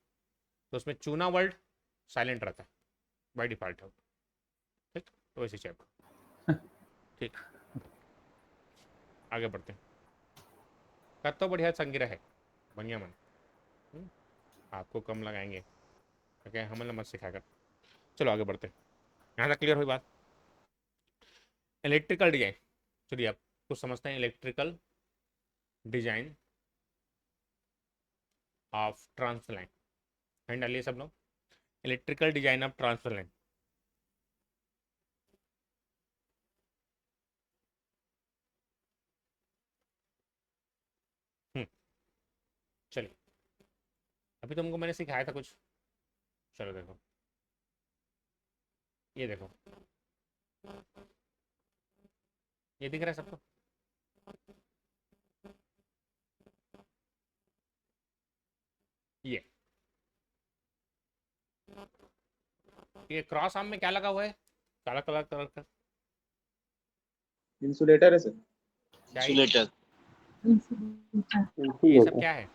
तो उसमें चूना वर्ड साइलेंट रहता है, बाय डिफॉल्ट है, ठीक, तो वैसे चाहिए। ठीक, आगे बढ़ते हैं। कर तो बढ़िया संगिरा है, बढ़िया मन, आपको कम लगाएंगे, ओके, हमें मत सिखा कर। चलो आगे बढ़ते हैं, यहाँ तक क्लियर हुई बात। इलेक्ट्रिकल डिजाइन, चलिए आप कुछ समझते हैं, electrical design of transfer line, hand डालिए सब लोग, electrical design of transfer line. चलिए, अभी तुमको मैंने सिखाया था कुछ, चलो देखो, ये देखो, ये दिख रहा है सबको, ये क्रॉस आर्म में क्या लगा हुआ है, काला कलर कलर का, इंसुलेटर है सर। क्या है इंसुलेटर। ये सब क्या है,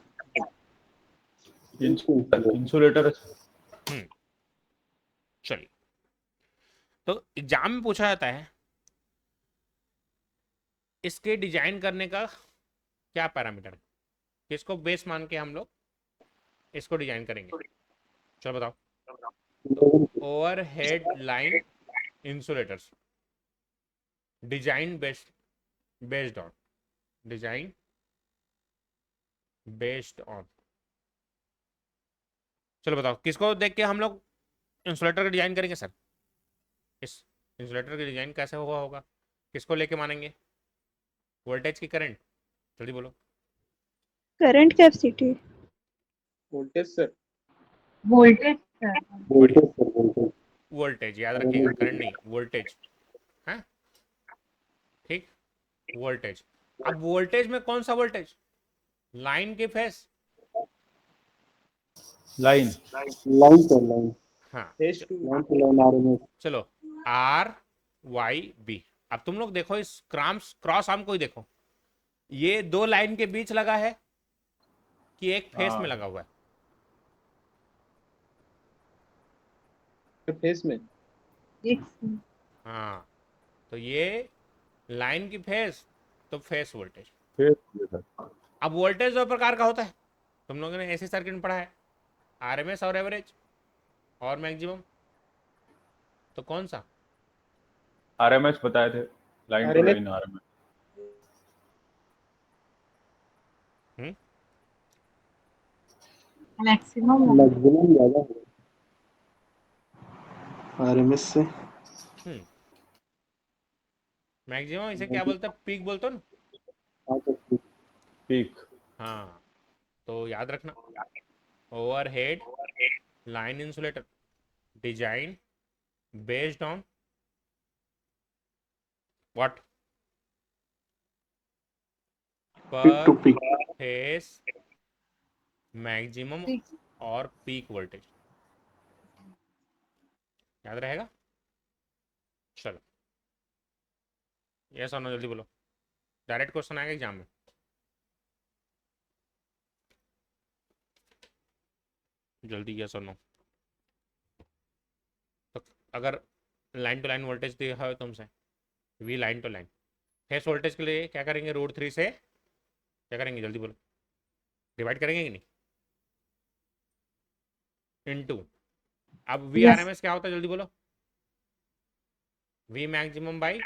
इंसुलेटर। चलिए, तो एग्जाम में पूछा जाता है इसके डिजाइन करने का क्या पैरामीटर है, किसको बेस मान के हम लोग इसको डिजाइन करेंगे, चलो बताओ। Overhead line insulators, design based on, design based on, चलो बताओ किसको देख के हम लोग इंसुलेटर का डिजाइन करेंगे सर, इस इंसुलेटर का डिजाइन कैसे होगा, किसको लेके मानेंगे, वोल्टेज की करंट, जल्दी बोलो, Current capacity. Voltage sir. Voltage sir. बढ़िया, वोल्टेज याद रखिएगा, करंट नहीं, वोल्टेज, है ठीक, वोल्टेज। अब वोल्टेज में कौन सा वोल्टेज, लाइन के फेस, लाइन लाइन पर लाइन हाँ, फेज टू। लाइन पर लाइन आरएमएस चलो RYB। अब तुम लोग देखो इस क्रॉस आर्म को ही देखो, ये दो लाइन के बीच लगा है कि एक फेस में लगा हुआ है, फेज में। एक हाँ, तो ये लाइन की फेस, तो फेस वोल्टेज। फिर अब वोल्टेज दो प्रकार का होता है, तुम लोगों ने ऐसे सर्किट में पढ़ा है, RMS और एवरेज और मैक्सिमम, तो कौन सा, आरएमएस बताए थे, line to line RMS. Maximum maximum ज्यादा है आरएमएस से। मैक्सिमम इसे क्या बोलते हैं, पीक बोलते हो ना, पीक। हाँ, तो याद रखना, overhead line insulator design based on what, Peak to पर peak. Face maximum Peak. और पीक वोल्टेज। याद रहेगा? चलो ये सुनो, जल्दी बोलो, डायरेक्ट क्वेश्चन आएगा एग्जाम में। जल्दी ये सुनो। तो अगर लाइन टू लाइन वोल्टेज दिया है तुमसे, V line to line, phase voltage के लिए क्या करेंगे? √3 से क्या करेंगे? जल्दी बोलो, डिवाइड करेंगे कि नहीं? इनटू, अब we are Yes. M S क्या होता है? जल्दी बोलो, वी मैक्सिमम बाई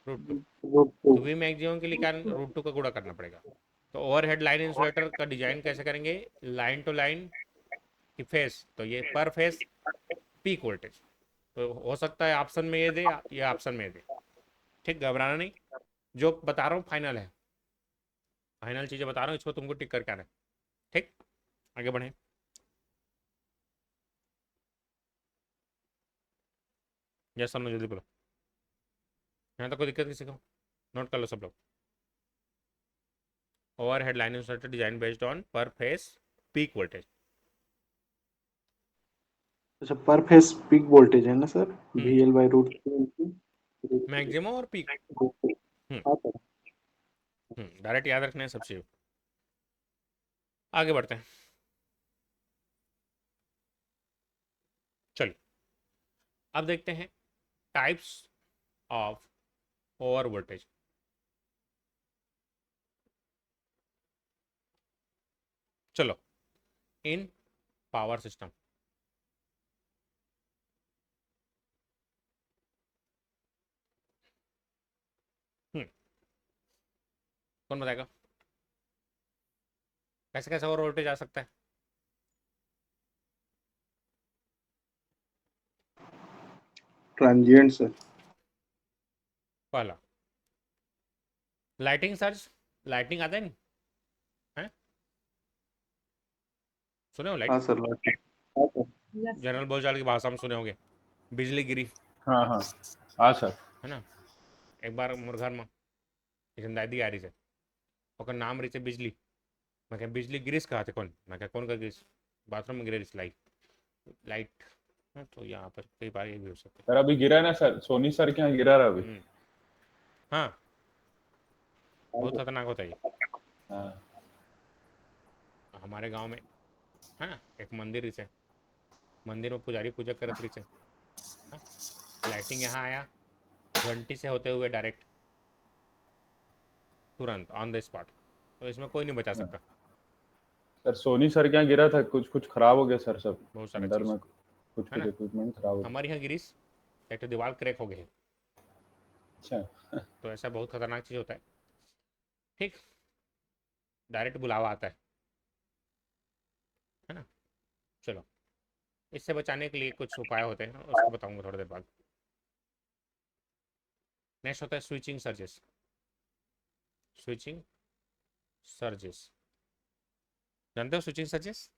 √2। Root तो 2. वी मैक्सिमम के लिए क्या √2 का गुणा करना पड़ेगा। तो ओवरहेड लाइन इंसुलेटर का डिजाइन कैसे करेंगे? लाइन टू लाइन की फेस, तो ये पर फेस पीक वोल्टेज। तो हो सकता है ऑप्शन में ये दे या ऑप्शन में ये दे। ठीक, घबराना नहीं, जो बता रहा हूँ फाइनल है, फाइनल चीज़ें बता रहा हूँ, इसको तुमको टिक करके आना है। ठीक, आगे बढ़ें। यस सर, जल्दी बोलो, यहाँ तक कोई दिक्कत किसी को? नोट कर लो सब लोग। Over head line insulator design based on पर फेस पीक वोल्टेज। अच्छा, पर फेस पीक वोल्टेज है ना सर? VL by √3 मैक्सिमम और पीक। हाँ सर। डायरेक्ट याद रखना है सब चीज़। आगे बढ़ते हैं, चलिए अब देखते हैं टाइप्स ऑफ ओवर वोल्टेज। चलो, इन पावर सिस्टम, कौन बताएगा कैसे कैसे ओवर वोल्टेज आ सकता है? Transient sir. पहला, लाइटिंग सर्च, लाइटिंग आता है नहीं है? सुने हो हाँ लाइट? सर. हाँ सर. Yes. जनरल बोलचाल की भाषा में सुने होंगे, बिजली गिरी, हाँ हाँ हाँ सर। है ना? एक बार मोर घर में एक दादी आ रही है, ओकर नाम रही है बिजली। मैं कहा बिजली गिरिस कहा थे कौन? मैं कहा कौन का गिरिस? बाथरूम में गिरे लाइट, लाइट। हाँ, तो यहाँ पर कई बार ये भी हो सकता सर अभी गिरा है ना सर, सोनी सर के यहाँ गिरा रहा अभी। है। हाँ, बहुत खतरनाक होता है ये। हाँ हमारे गांव में है ना एक मंदिर रही है, मंदिर में पुजारी पूजा करत रही है, लाइटिंग यहाँ आया, घंटी से होते हुए डायरेक्ट तुरंत ऑन द स्पॉट, तो इसमें कोई नहीं बचा सकता। सर, सोनी सर के यहाँ गिरा था, कुछ कुछ खराब हो गया सर, सब बहुत सारा अंदर चीज़ में कुछ है कुछ ना। इक्विपमेंट खराब हो गया। हमारे यहाँ गिरीश एक तो दीवार क्रैक हो गए है, अच्छा तो ऐसा बहुत खतरनाक चीज़ होता है। ठीक, डायरेक्ट बुलावा आता है ना। चलो, इससे बचाने के लिए कुछ उपाय होते हैं, उसको बताऊंगा थोड़ी देर बाद। नेक्स्ट होता है स्विचिंग सर्जेस। स्विचिंग सर्जेस, जानते हो स्विचिंग सर्जेस?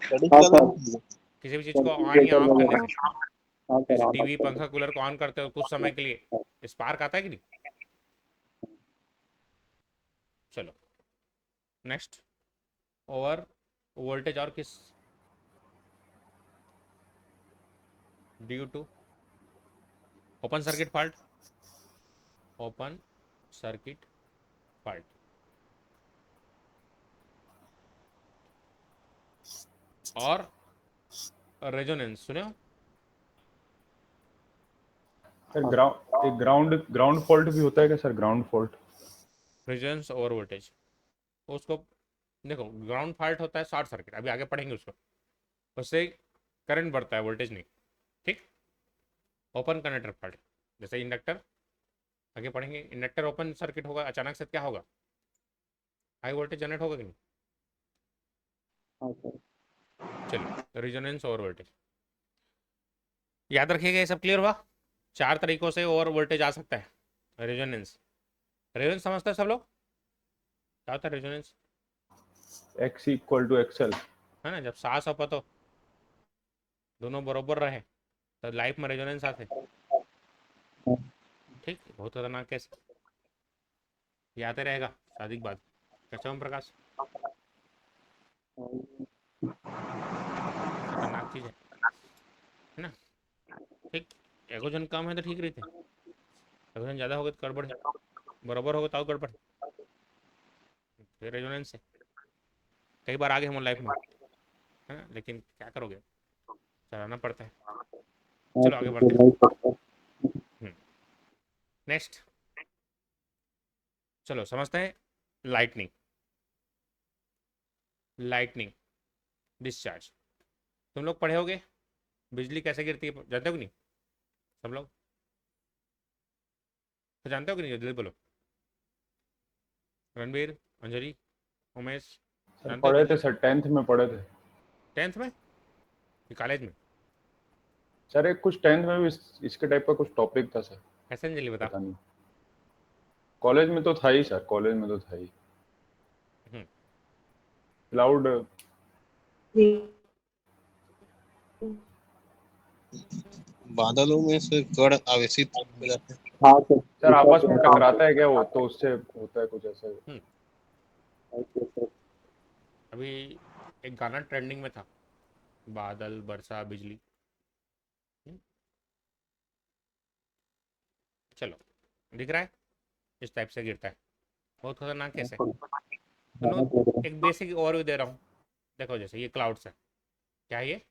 स्टडी हाँ कर सर. रहे हैं। किसी भी चीज़ को ऑन या ऑफ करने से, हाँ सर. जैसे हाँ टीवी सर. पंखा कूलर को ऑन करते हो कुछ समय के लिए स्पार्क आता है कि नहीं? चलो नेक्स्ट, ओवर वोल्टेज और किस, due to open circuit fault, open circuit fault और रेजोनेंस। सुने हो? सर ग्राउंड फॉल्ट भी होता है क्या sir? Ground fault? Resonance over voltage, उसको देखो, ग्राउंड फॉल्ट होता है शॉर्ट सर्किट, अभी आगे पढ़ेंगे उसको, उससे करंट बढ़ता है, वोल्टेज नहीं। ठीक, ओपन कंडक्टर फॉल्ट, जैसे इंडक्टर, आगे पढ़ेंगे, इंडक्टर ओपन सर्किट होगा, अचानक से क्या होगा? हाई वोल्टेज जनरेट होगा कि नहीं? हाँ सर. चलिए, तो रेजोनेंस ओवर वोल्टेज याद रखिएगा। ये सब क्लियर हुआ? 4 तरीकों से ओवर वोल्टेज आ सकता है। रेजोनेंस, रेजोनेंस समझते हैं सब लोग? क्या होता है रेजोनेंस? X = XL। है ना, जब सास और पतो दोनों बरोबर रहे तो लाइफ में रेजोनेंस आते। ठीक, ठीक, बहुत खतरनाक केस, ये आते रहेगा शादी के बाद। कैसा ओम प्रकाश, खतरनाक चीज़ है ना। ठीक, एगोजन कम है तो ठीक रहते, एगोजन ज़्यादा हो गए तो गड़बड़ है, बराबर हो गए तो गड़बड़, फिर रेजोनेंस है। कई बार आगे हम लाइफ में, है ना, लेकिन क्या करोगे, चलाना पड़ता है। चलो आगे बढ़ते हैं। नेक्स्ट, चलो समझते हैं लाइटनिंग। लाइटनिंग डिस्चार्ज, तुम लोग पढ़े होगे बिजली कैसे गिरती है, जानते हो कि नहीं सब लोग, तो जानते हो कि नहीं, जल्दी बोलो। रणबीर, अंजलि, उमेश, सर जानते हो पढ़े थे बिजली? सर, 10th में पढ़े थे। 10th में कि कॉलेज में? सर एक कुछ 10th में भी इसके टाइप का कुछ टॉपिक था सर, कैसे अंजलि बता। पता नहीं। कॉलेज में तो था ही सर, कॉलेज में तो था ही। हम्म, क्लाउड, बादलों में से कण आवेशित हो जाते हैं। हाँ सर। सर आपस में टकराता है क्या वो, तो उससे होता है कुछ ऐसा। Okay sir. अभी एक गाना ट्रेंडिंग में था, बादल बरसा बिजली। हम्म, चलो दिख रहा है, इस टाइप से गिरता है, बहुत खतरनाक कैसे। तुम लोग एक बेसिक ओवरव्यू दे रहा हूँ, देखो जैसे ये क्लाउड्स है, क्या है ये,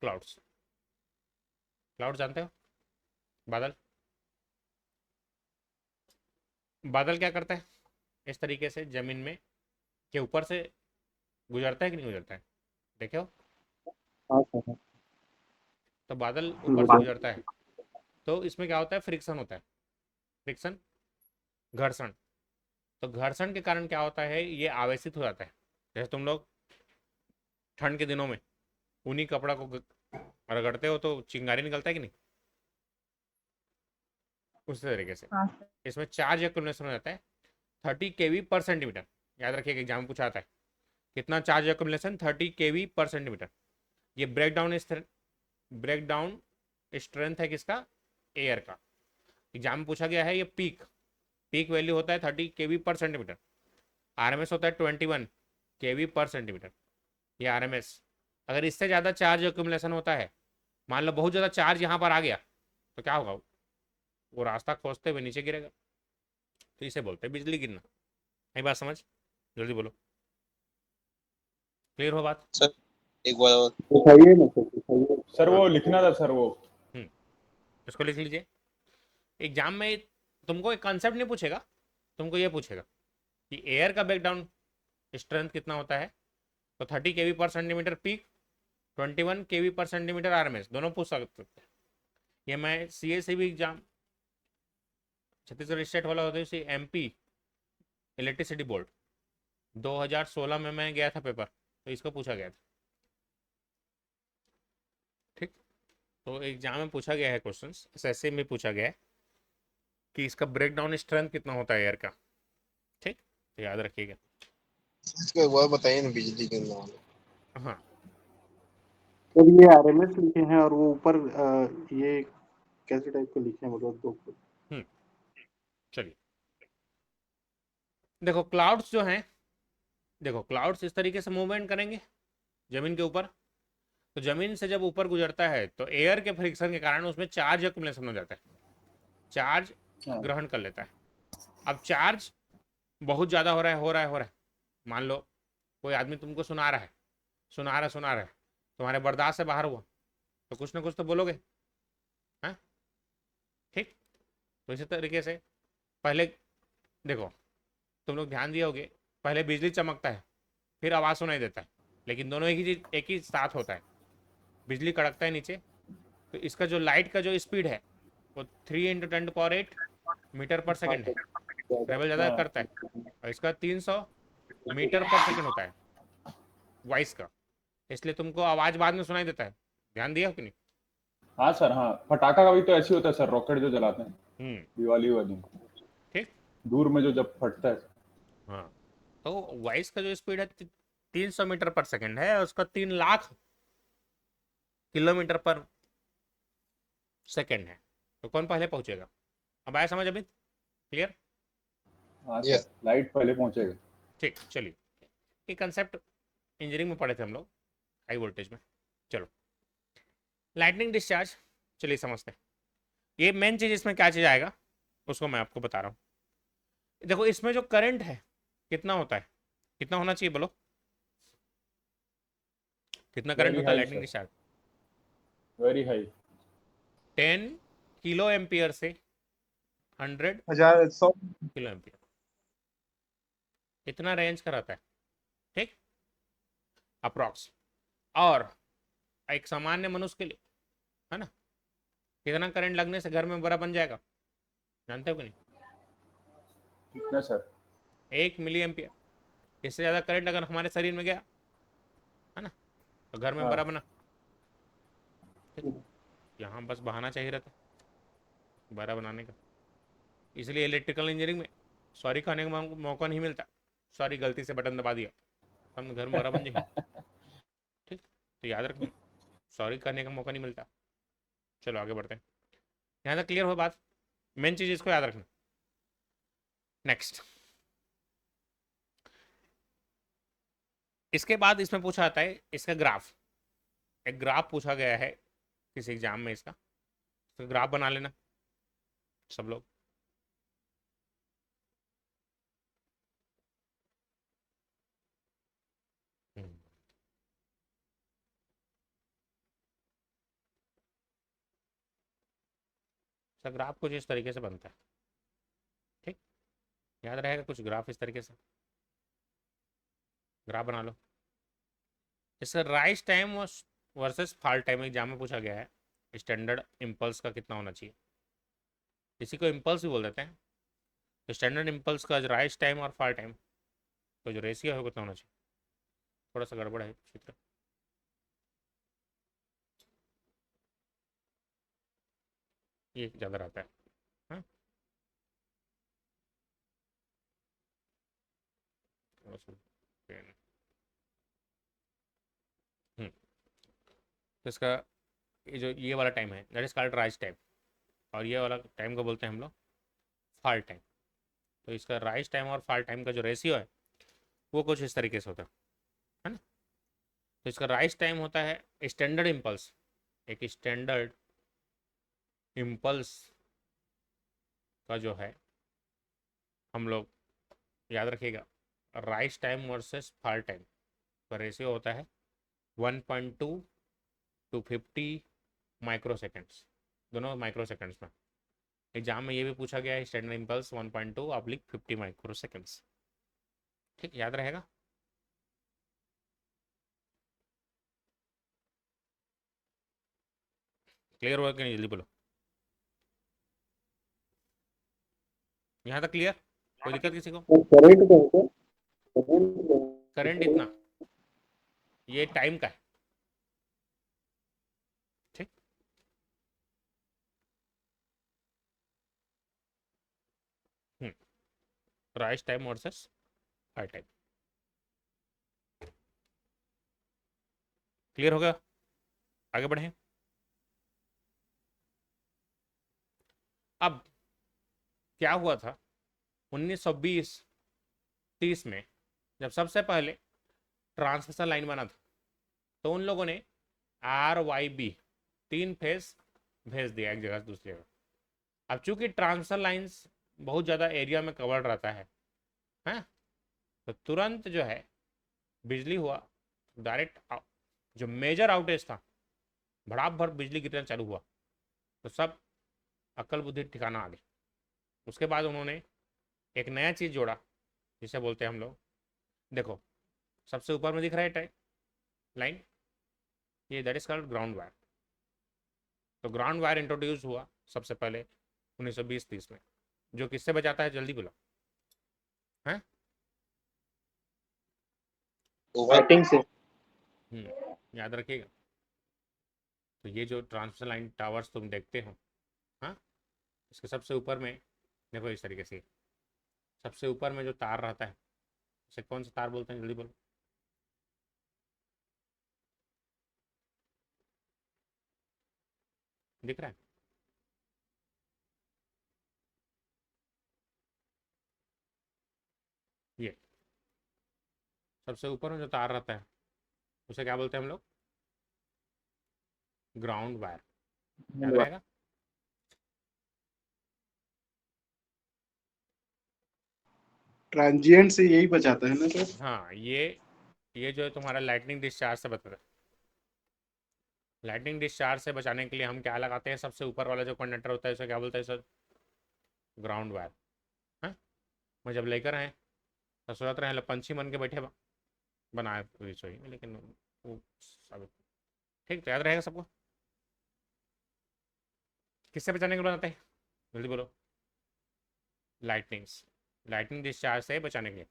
क्लाउड्स। क्लाउड जानते हो, बादल। बादल क्या करता है, इस तरीके से जमीन में के ऊपर से गुजरता है कि नहीं गुजरता है, देखे हो। हाँ सर। तो बादल ऊपर से गुजरता है, तो इसमें क्या होता है, फ्रिक्शन होता है, फ्रिक्शन, घर्षण। तो घर्षण के कारण क्या होता है, ये आवेशित हो जाता है। जैसे तुम लोग ठंड के दिनों में ऊनी कपड़ा को रगड़ते हो तो चिंगारी निकलता है कि नहीं, उसी तरीके से हाँ सर। इसमें चार्ज एक्युमुलेशन हो जाता है 30 kV पर सेंटीमीटर। याद रखिएगा, एग्जाम में पूछा आता है कितना चार्ज एक्युमुलेशन, 30 kV पर सेंटीमीटर। ये ब्रेक डाउन स्ट्रेंथ है किसका, एयर का। एग्जाम में पूछा गया है, ये पीक वैल्यू होता है 30 kV पर सेंटीमीटर, आरएमएस होता है 21 kV पर सेंटीमीटर, ये आरएमएस। अगर इससे ज़्यादा चार्ज एक्युमुलेशन होता है, मान लो बहुत ज़्यादा चार्ज यहाँ पर आ गया, तो क्या होगा, वो रास्ता खोजते हुए नीचे गिरेगा। तो इसे बोलते हैं बिजली गिरना। नहीं बात समझ, जल्दी बोलो, क्लियर हो बात। सर एक बार और। दिखाइए ना सर, दिखाइए। सर वो लिखना था सर वो। इसको लिख लीजिए। एग्जाम में तुमको एक कॉन्सेप्ट नहीं पूछेगा, तुमको ये पूछेगा कि एयर का ब्रेकडाउन स्ट्रेंथ कितना होता है, तो 30 kV पर सेंटीमीटर पीक, 21 kV पर सेंटीमीटर आरएमएस, दोनों पूछ सकते हैं। ये मैं CACB एग्जाम, छत्तीसगढ़ स्टेट वाला होता है, MP इलेक्ट्रिसिटी बोर्ड 2016 में मैं गया था पेपर, तो इसको पूछा गया था। ठीक, तो एग्जाम में पूछा गया है क्वेश्चन, SSC में पूछा गया है कि इसका ब्रेकडाउन स्ट्रेंथ कितना होता है एयर का। ठीक, तो याद रखिएगा। इसको एक बार बताइए ना, बिजली गिरना वाला। हाँ, सर ये आरएमएस लिखे हैं और वो ऊपर ये कैसे टाइप के लिखे हैं, मतलब दो। चलिए देखो क्लाउड्स जो हैं, देखो क्लाउड्स इस तरीके से मूवमेंट करेंगे जमीन के ऊपर, तो जमीन से जब ऊपर गुजरता है तो एयर के फ्रिक्शन के कारण उसमें चार्ज एक्युमुलेशन हो जाता है, चार्ज ग्रहण कर लेता है। अब चार्ज बहुत ज़्यादा हो रहा है, हो रहा है, मान लो कोई आदमी तुमको सुना रहा है, तुम्हारे बर्दाश्त से बाहर हुआ, तो कुछ ना कुछ तो बोलोगे, हैं। ठीक, तो इसी तरीके से पहले देखो, तुम लोग ध्यान दिए होगे, पहले बिजली चमकता है, फिर आवाज़ सुनाई देता है, लेकिन दोनों एक ही साथ होता है। बिजली कड़कता है नीचे, तो इसका जो लाइट का जो स्पीड है वो 3 × 10⁸ मीटर पर सेकेंड है, ट्रेवल ज़्यादा करता है, और इसका 300 मीटर पर सेकेंड होता है वॉइस का, इसलिए तुमको आवाज़ बाद में सुनाई देता है। ध्यान दिया कि नहीं। हाँ सर, हाँ पटाखा का भी तो ऐसे ही होता है सर, रॉकेट जो जलाते हैं दिवाली वाली, ठीक, दूर में जो जब फटता है। हाँ, तो वॉइस का जो स्पीड है 300 मीटर पर सेकेंड है, और उसका 3 लाख किलोमीटर पर सेकेंड है, तो कौन पहले पहुंचेगा, अब आया समझ अभी? क्लियर? हाँ Yeah. सर, लाइट पहले पहुंचेगा। ठीक, चलिए ये कंसेप्ट इंजीनियरिंग में पढ़े थे हम लोग हाई वोल्टेज में। चलो लाइटनिंग डिस्चार्ज, चलिए समझते हैं। ये मेन चीज़, इसमें क्या चीज़ आएगा उसको मैं आपको बता रहा हूँ। देखो इसमें जो करंट है कितना होता है, कितना होना चाहिए बोलो, कितना करंट वेरी होता है high lightning sir, discharge? Very high. 10 kilo ampere से 100 100 किलो एम्पियर, इतना रेंज का रहता है, ठीक, अप्रॉक्स। और एक सामान्य मनुष्य के लिए, है ना, कितना करंट लगने से घर में बड़ा बन जाएगा, जानते हो कि नहीं? कितना सर? 1 milli ampere. इससे ज़्यादा करंट अगर हमारे शरीर में गया, है ना, तो घर में हाँ बड़ा बना, ठीक। यहाँ बस बहाना चाहिए रहता है बड़ा बनाने का। इसलिए इलेक्ट्रिकल इंजीनियरिंग में सॉरी कहने का मौका नहीं मिलता। सॉरी गलती से बटन दबा दिया, हम घर में बड़ा बन जाएंगे, ठीक। तो याद रखना, सॉरी कहने का मौका नहीं मिलता। चलो आगे बढ़ते हैं, यहाँ तक क्लियर हो बात? मेन चीज़ इसको याद रखना। नेक्स्ट, इसके बाद इसमें पूछा आता है इसका ग्राफ। एक ग्राफ पूछा गया है किसी एग्जाम में इसका, तो ग्राफ बना लेना सब लोग। हम्म, इसका ग्राफ कुछ इस तरीके से बनता है, ठीक। याद रहेगा कुछ ग्राफ इस तरीके से, ग्राफ बना लो। इसका rise time versus fall time exam में पूछा गया है। स्टैंडर्ड इम्पल्स का कितना होना चाहिए, इसी को इम्पल्स भी बोल देते हैं। तो स्टैंडर्ड इम्पल्स का राइज टाइम और फॉल टाइम तो जो रेशियो है वो कितना होना चाहिए? थोड़ा सा गड़बड़ है चित्र, ये ज़्यादा रहता है, हाँ? थोड़ा सा पेन। तो इसका ये जो ये वाला टाइम है that is called rise time, और ये वाला टाइम को बोलते हैं हम लोग फॉल टाइम। तो इसका राइज टाइम और फॉल टाइम का जो रेशियो है वो कुछ इस तरीके से होता है ना। तो इसका राइज टाइम होता है स्टैंडर्ड इम्पल्स, एक स्टैंडर्ड इम्पल्स का जो है हम लोग याद रखिएगा, rise time versus fall time का रेशियो होता है 1.2 to 50 माइक्रो सेकेंड्स, दोनों माइक्रो सेकेंड्स में। एग्जाम में ये भी पूछा गया है स्टैंडर्ड इम्पल्स 1.2/50 माइक्रो सेकेंड्स, ठीक, याद रहेगा। क्लियर हुआ कि नहीं, जल्दी बोलो। यहाँ तक क्लियर, कोई दिक्कत किसी को? तो करंट का करंट करंट इतना, ये टाइम का है, ठीक। Rise time versus high time, clear हो गया? आगे बढ़े। अब क्या हुआ था 1920-30 में जब सबसे पहले ट्रांसमिशन लाइन बना था, तो उन लोगों ने RYB 3 फेज भेज दिया एक जगह से दूसरी जगह। अब चूंकि ट्रांसमिशन लाइंस बहुत ज़्यादा एरिया में कवर रहता है, हैं, तो तुरंत जो है बिजली हुआ डायरेक्ट, जो मेजर आउटेज था भड़ाप भर बिजली गिरना चालू हुआ, तो सब अक्ल बुद्धि ठिकाना आ गई। उसके बाद उन्होंने एक नया चीज़ जोड़ा जिसे बोलते हैं हम लोग, देखो सबसे ऊपर में दिख रहा है टाइप लाइन, ये that is called ground wire. तो ग्राउंड वायर इंट्रोड्यूस हुआ सबसे पहले 1920-30 में, जो किससे बचाता है, जल्दी बोलो, हैं? ओवर स्टार्टिंग से याद रखिएगा। तो ये जो ट्रांसमिशन लाइन टावर्स तुम देखते हो, हाँ, इसके सबसे ऊपर में देखो इस तरीके से, सबसे ऊपर में जो तार रहता है उसे कौन सा तार बोलते हैं, जल्दी बोलो। दिख रहा है? सबसे ऊपर में जो तार रहता है उसे क्या बोलते हैं हम लोग? Ground wire. याद रहेगा? ट्रांजिएंट से यही बचाता है ना सर? हाँ, ये जो है तुम्हारा लाइटनिंग डिस्चार्ज से बचता है। लाइटनिंग डिस्चार्ज से बचाने के लिए हम क्या लगाते हैं? सबसे ऊपर वाला जो कंडक्टर होता है उसे क्या बोलते हैं सर? Ground wire. हाँ, मैं जब लेकर आए तो सोच रहे हैं पंछी बन के बैठे बनाए रसोई में, लेकिन वो सब ठीक तो याद रहेगा सबको। किससे बचाने के लिए बनाते हैं? जल्दी बोलो। लाइटनिंग डिस्चार्ज से बचाने के लिए,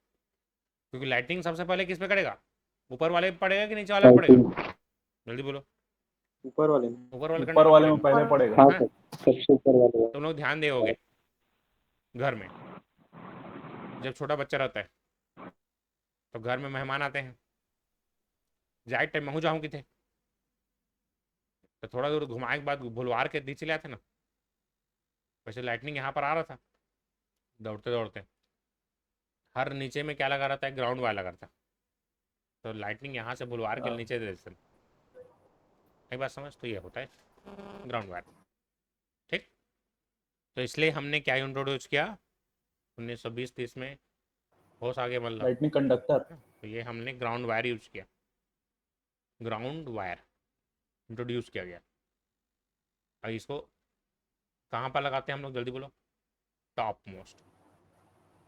क्योंकि लाइटनिंग सबसे पहले किस पे करेगा? ऊपर वाले पे पड़ेगा कि नीचे वाले पे पड़ेगा? जल्दी बोलो। ऊपर वाले में। ऊपर वाले ऊपर वाले में पड़ेगा। पहले पड़ेगा। हाँ हाँ, सर, सबसे ऊपर वाले। तुम लोग ध्यान दोगे घर में जब छोटा बच्चा रहता है तो घर में मेहमान आते हैं, जाए टाइम महू जाऊँ कि थे तो थोड़ा दूर घुमाए के बाद भुलवार के नीचे ले आते ना। वैसे लाइटनिंग यहाँ पर आ रहा था दौड़ते दौड़ते, हर नीचे में क्या लगा रहता है? ग्राउंड वायर लगा रहता है। तो लाइटनिंग यहाँ से भुलवार के नीचे दे देते हैं। एक बात समझ, तो ये होता है ग्राउंड वायर। ठीक, तो इसलिए हमने क्या इंट्रोड्यूस किया 1920-30 में, होश आगे मतलब। Lightning conductor. तो ये हमने ग्राउंड वायर यूज किया, ग्राउंड वायर इंट्रोड्यूस किया गया। अब इसको कहाँ पर लगाते हैं हम लोग? जल्दी बोलो। Top most.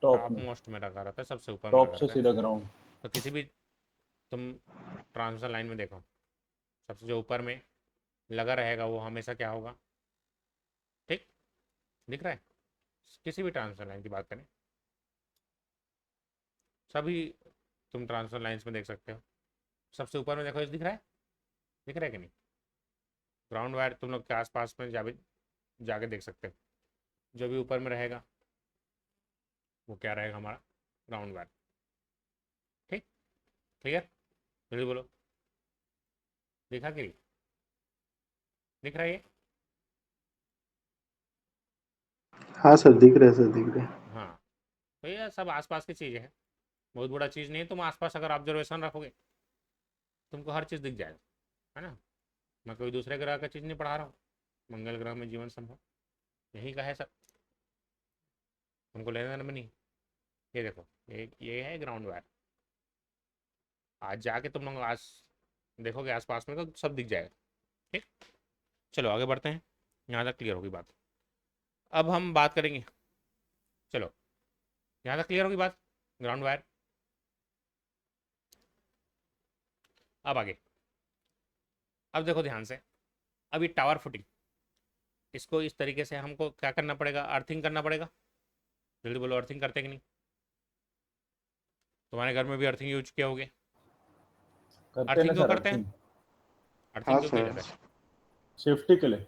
टॉप टॉप में, मोस्ट में रखा रहता है, सबसे ऊपर में टॉप रखा से रहता है। सीधा ग्राउंड। तो किसी भी तुम ट्रांसमिशन लाइन में देखो, सबसे जो ऊपर में लगा रहेगा वो हमेशा क्या होगा? ठीक, दिख रहा है? किसी भी ट्रांसमिशन लाइन की बात करें, सभी तुम ट्रांसमिशन लाइन्स में देख सकते हो, सबसे ऊपर में देखो, दिख रहा है? दिख रहा है कि नहीं? ग्राउंड वायर तुम लोग के आसपास में जाके देख सकते हो, जो भी ऊपर में रहेगा वो क्या रहेगा? हमारा ग्राउंड वायर। ठीक, क्लियर? जल्दी बोलो। दिखा कि नहीं? दिख रहा है ये? हाँ सर, दिख रहे हैं सर, दिख रहे हैं। हाँ, तो ये सब आसपास की चीज़ें हैं, बहुत बड़ा चीज़ नहीं है। तुम आसपास अगर ऑब्जर्वेशन रखोगे तुमको हर चीज़ दिख जाएगा, है ना? मैं कोई दूसरे ग्रह का चीज़ नहीं पढ़ा रहा हूँ। मंगल ग्रह में जीवन संभव, यही का है सब, तुमको लेना देना में नहीं। ये देखो, ये है ग्राउंड वायर। आज जाके तुम लोग आज देखोगे आसपास में तो सब दिख जाएगा। ठीक, चलो आगे बढ़ते हैं, यहाँ तक क्लियर होगी बात। अब हम बात करेंगे, चलो यहाँ तक क्लियर होगी बात, ग्राउंड वायर। अब आगे, अब देखो ध्यान से, अब ये टावर फुटिंग, इसको इस तरीके से हमको क्या करना पड़ेगा? अर्थिंग करना पड़ेगा। जल्दी बोलो, अर्थिंग करते कि नहीं? तुम्हारे घर में भी अर्थिंग यूज किया होगे। करते अर्थिंग ना क्यों सर करते हैं? अर्थिंग, अर्थिंग हाँ क्यों किया सर। जाता है? सेफ्टी के लिए।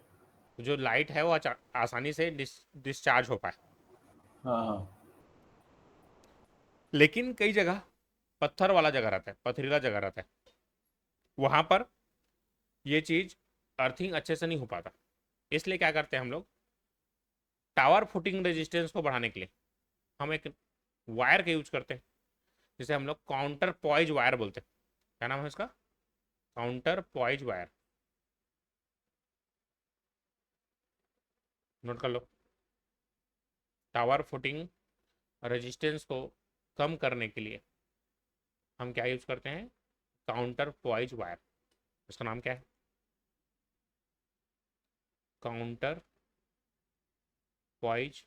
तो जो लाइट है वो आसानी से डिस्चार्ज हो पाए। हाँ हाँ। लेकिन कई जगह पत्थर वाला जगह रहता है, पथरीला जगह रहता है, वहां पर ये चीज अर्थिंग अच्छे से नहीं हो पाता। इसलिए क्या करते हैं हम लोग? टावर फुटिंग रेजिस्टेंस को बढ़ाने के लिए हम एक वायर का यूज करते हैं, जिसे हम लोग काउंटर पॉइज वायर बोलते हैं। क्या नाम है इसका? Counter poise wire. नोट कर लो। टावर फुटिंग रेजिस्टेंस को कम करने के लिए हम क्या यूज करते हैं? Counterpoise wire. इसका नाम क्या है? Counter poise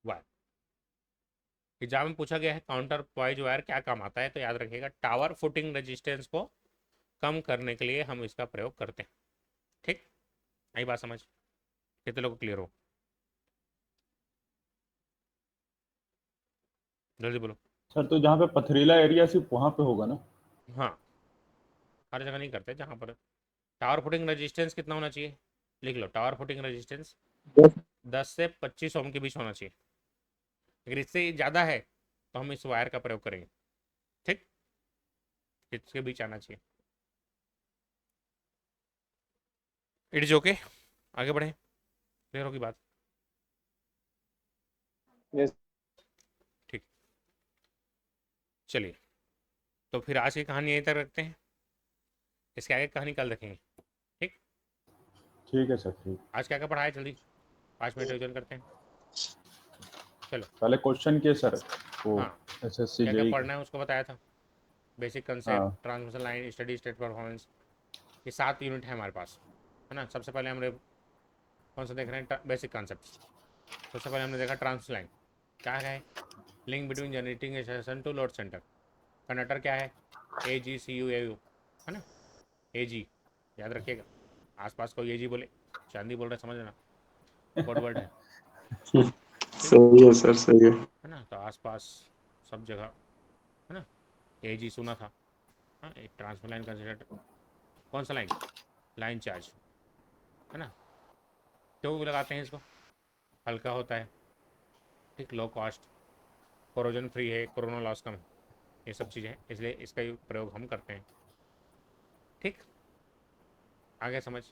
wire. एग्जाम में पूछा गया है काउंटर पॉइज वायर क्या काम आता है, तो याद रखिएगा टावर फुटिंग रेजिस्टेंस को कम करने के लिए हम इसका प्रयोग करते हैं। ठीक, आई बात समझ? कितने लोग क्लियर हो? जल्दी बोलो। सर तो जहाँ पे पथरीला एरिया सिर्फ वहाँ पे होगा ना? हाँ, हर जगह नहीं करते जहाँ पर। टावर फुटिंग रेजिस्टेंस कितना होना चाहिए? लिख लो, टावर फुटिंग रेजिस्टेंस 10 से 25 ओम के बीच होना चाहिए। अगर इससे ज़्यादा है तो हम इस वायर का प्रयोग करेंगे। ठीक, इसके बीच आना चाहिए। इट इज ओके, आगे बढ़े, क्लियर होगी बात? Yes. ठीक, चलिए तो फिर आज की कहानी यहीं तक रखते हैं, इसके आगे कहानी कल रखेंगे। ठीक है सर, ठीक। आज क्या क्या पढ़ा है, जल्दी 5 मिनट रिविजन करते हैं। चलो पहले क्वेश्चन किए सर, वो हाँ, एसएससी क्या क्या जेई। पढ़ना है उसको बताया था। बेसिक कंसेप्ट, हाँ transmission line, steady state performance, ये 7 यूनिट है हमारे पास, है ना। सबसे पहले हमने कौन सा देख रहे हैं, बेसिक कॉन्सेप्ट। सबसे पहले हमने देखा ट्रांसमिशन लाइन क्या है, link between generating station to load centre. Conductor क्या है, AGCU है ना, AG याद रखिएगा। आसपास कोई AG बोले, चांदी बोल रहे समझ लेना, कोड वर्ड है, सही है सर, सही है ना। तो आसपास सब जगह, है ना, AG सुना था। हाँ, एक ट्रांसफर लाइन कंसिडर, कौन सा लाइन, लाइन चार्ज, है ना। क्यों लगाते हैं इसको, हल्का होता है, ठीक, लो कॉस्ट, कोरोजन फ्री है, कोरोना लॉस कम है, ये सब चीज़ें हैं, इसलिए इसका प्रयोग हम करते हैं। ठीक, आगे समझ।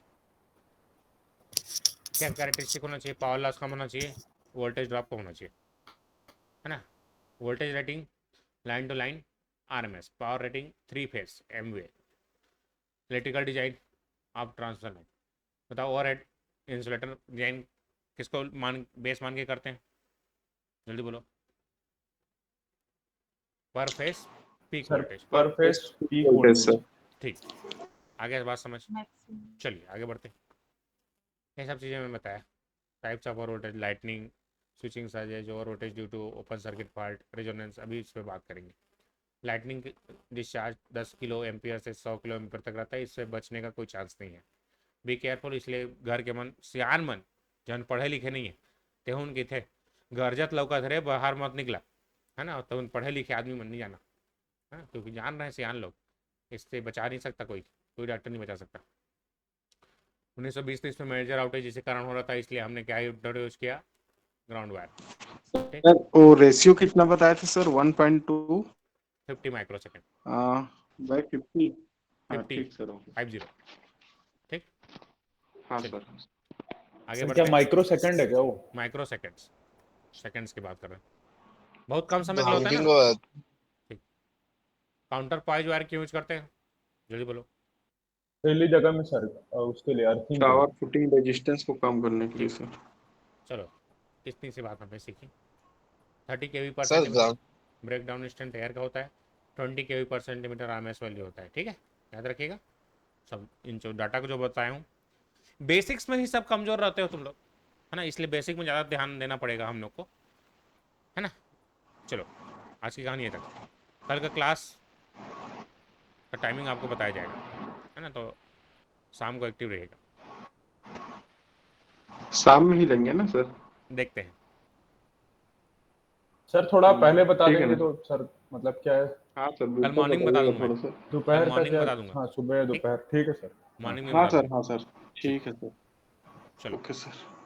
क्या कैरेक्टरिस्टिक होना चाहिए, पावर लॉस कम होना चाहिए, वोल्टेज ड्रॉप कम होना चाहिए, है ना। Voltage rating line to line RMS, power rating 3 phase MVA, electrical design of transfer line. बताओ ओवरहेड इंसुलेटर डिजाइन किसको बेस मान के करते हैं, जल्दी बोलो। Per phase peak sir, voltage, per phase peak है वोल्टेज। सर। ठीक, आगे बात समझ। मैक्सिमम। चलिए आगे बढ़ते हैं। ये सब चीज़ें मैं बताया, types of over voltage, lightning, switching surges, over voltage due to open circuit fault, resonance, अभी इस पर बात करेंगे। लाइटनिंग डिस्चार्ज 10 किलो एम्पियर से 100 किलो एम्पियर तक रहता है, इससे बचने का कोई चांस नहीं है। बी केयरफुल, इसलिए घर के मन, सियान मन, जन पढ़े लिखे नहीं है, तेहुन की थे, गरजत लौका धरे बाहर मत निकला, है ना। तो उन पढ़े लिखे आदमी मन नहीं जाना, है ना, क्योंकि जान रहे हैं सियान लोग, इससे बचा नहीं सकता कोई डॉक्टर नहीं बचा सकता। 1920 में मेजर आउटेज इसी कारण हो रहा था, इसलिए हमने क्या इंट्रोड्यूस किया, ग्राउंड वायर, सर वो रेशियो कितना बताया था सर, 1.2 50 माइक्रो सेकेंड, बाय 50। हाँ 50 ठीक सर, ओके। 50, ठीक। हाँ चलिए सर। आगे सर बढ़ते क्या हैं। माइक्रो सेकंड है क्या वो? माइक्रो सेकेंड्स, सेकेंड्स की बात कर रहे हैं, बहुत कम समय के लिए होता है काउंटिंग ना। और ठीक, काउंटर पॉइज वायर क्यों यूज करते हैं, जल्दी बोलो। पहली जगह में सर, उसके लिए, अर्थिंग के लिए। पावर फुटिंग रेजिस्टेंस को कम करने के लिए ठीक, सर। चलो इतनी सी बात हमने सीखी। 30 kV per sir centimetre breakdown instant air का होता है, 20 kV पर सेंटीमीटर RMS वैल्यू होता है, ठीक है, याद रखिएगा। सब इन जो डाटा को जो बताया हूँ, बेसिक्स में ही सब कमज़ोर रहते हो तुम लोग, है ना, इसलिए बेसिक में ज़्यादा ध्यान देना पड़ेगा हम लोग को, है ना। चलो आज की कहानी ये तक, कल का क्लास का टाइमिंग आपको बताया जाएगा, है ना, तो शाम को एक्टिव रहेगा, शाम में ही लेंगे ना सर? देखते हैं। सर थोड़ा पहले बता ठीक है देंगे ना। तो सर, मतलब क्या है? हाँ सर, कल बिल्कुल मॉर्निंग बता बताइएगा दूंगा मैं, थोड़ा सा। कल दोपहर तक मॉर्निंग में या? बता दूंगा, हाँ, सुबह या ठीक, दोपहर, ठीक है सर। हाँ मॉर्निंग में हाँ बता सर, दूंगा। हाँ सर, ठीक है सर। चलो ओके सर।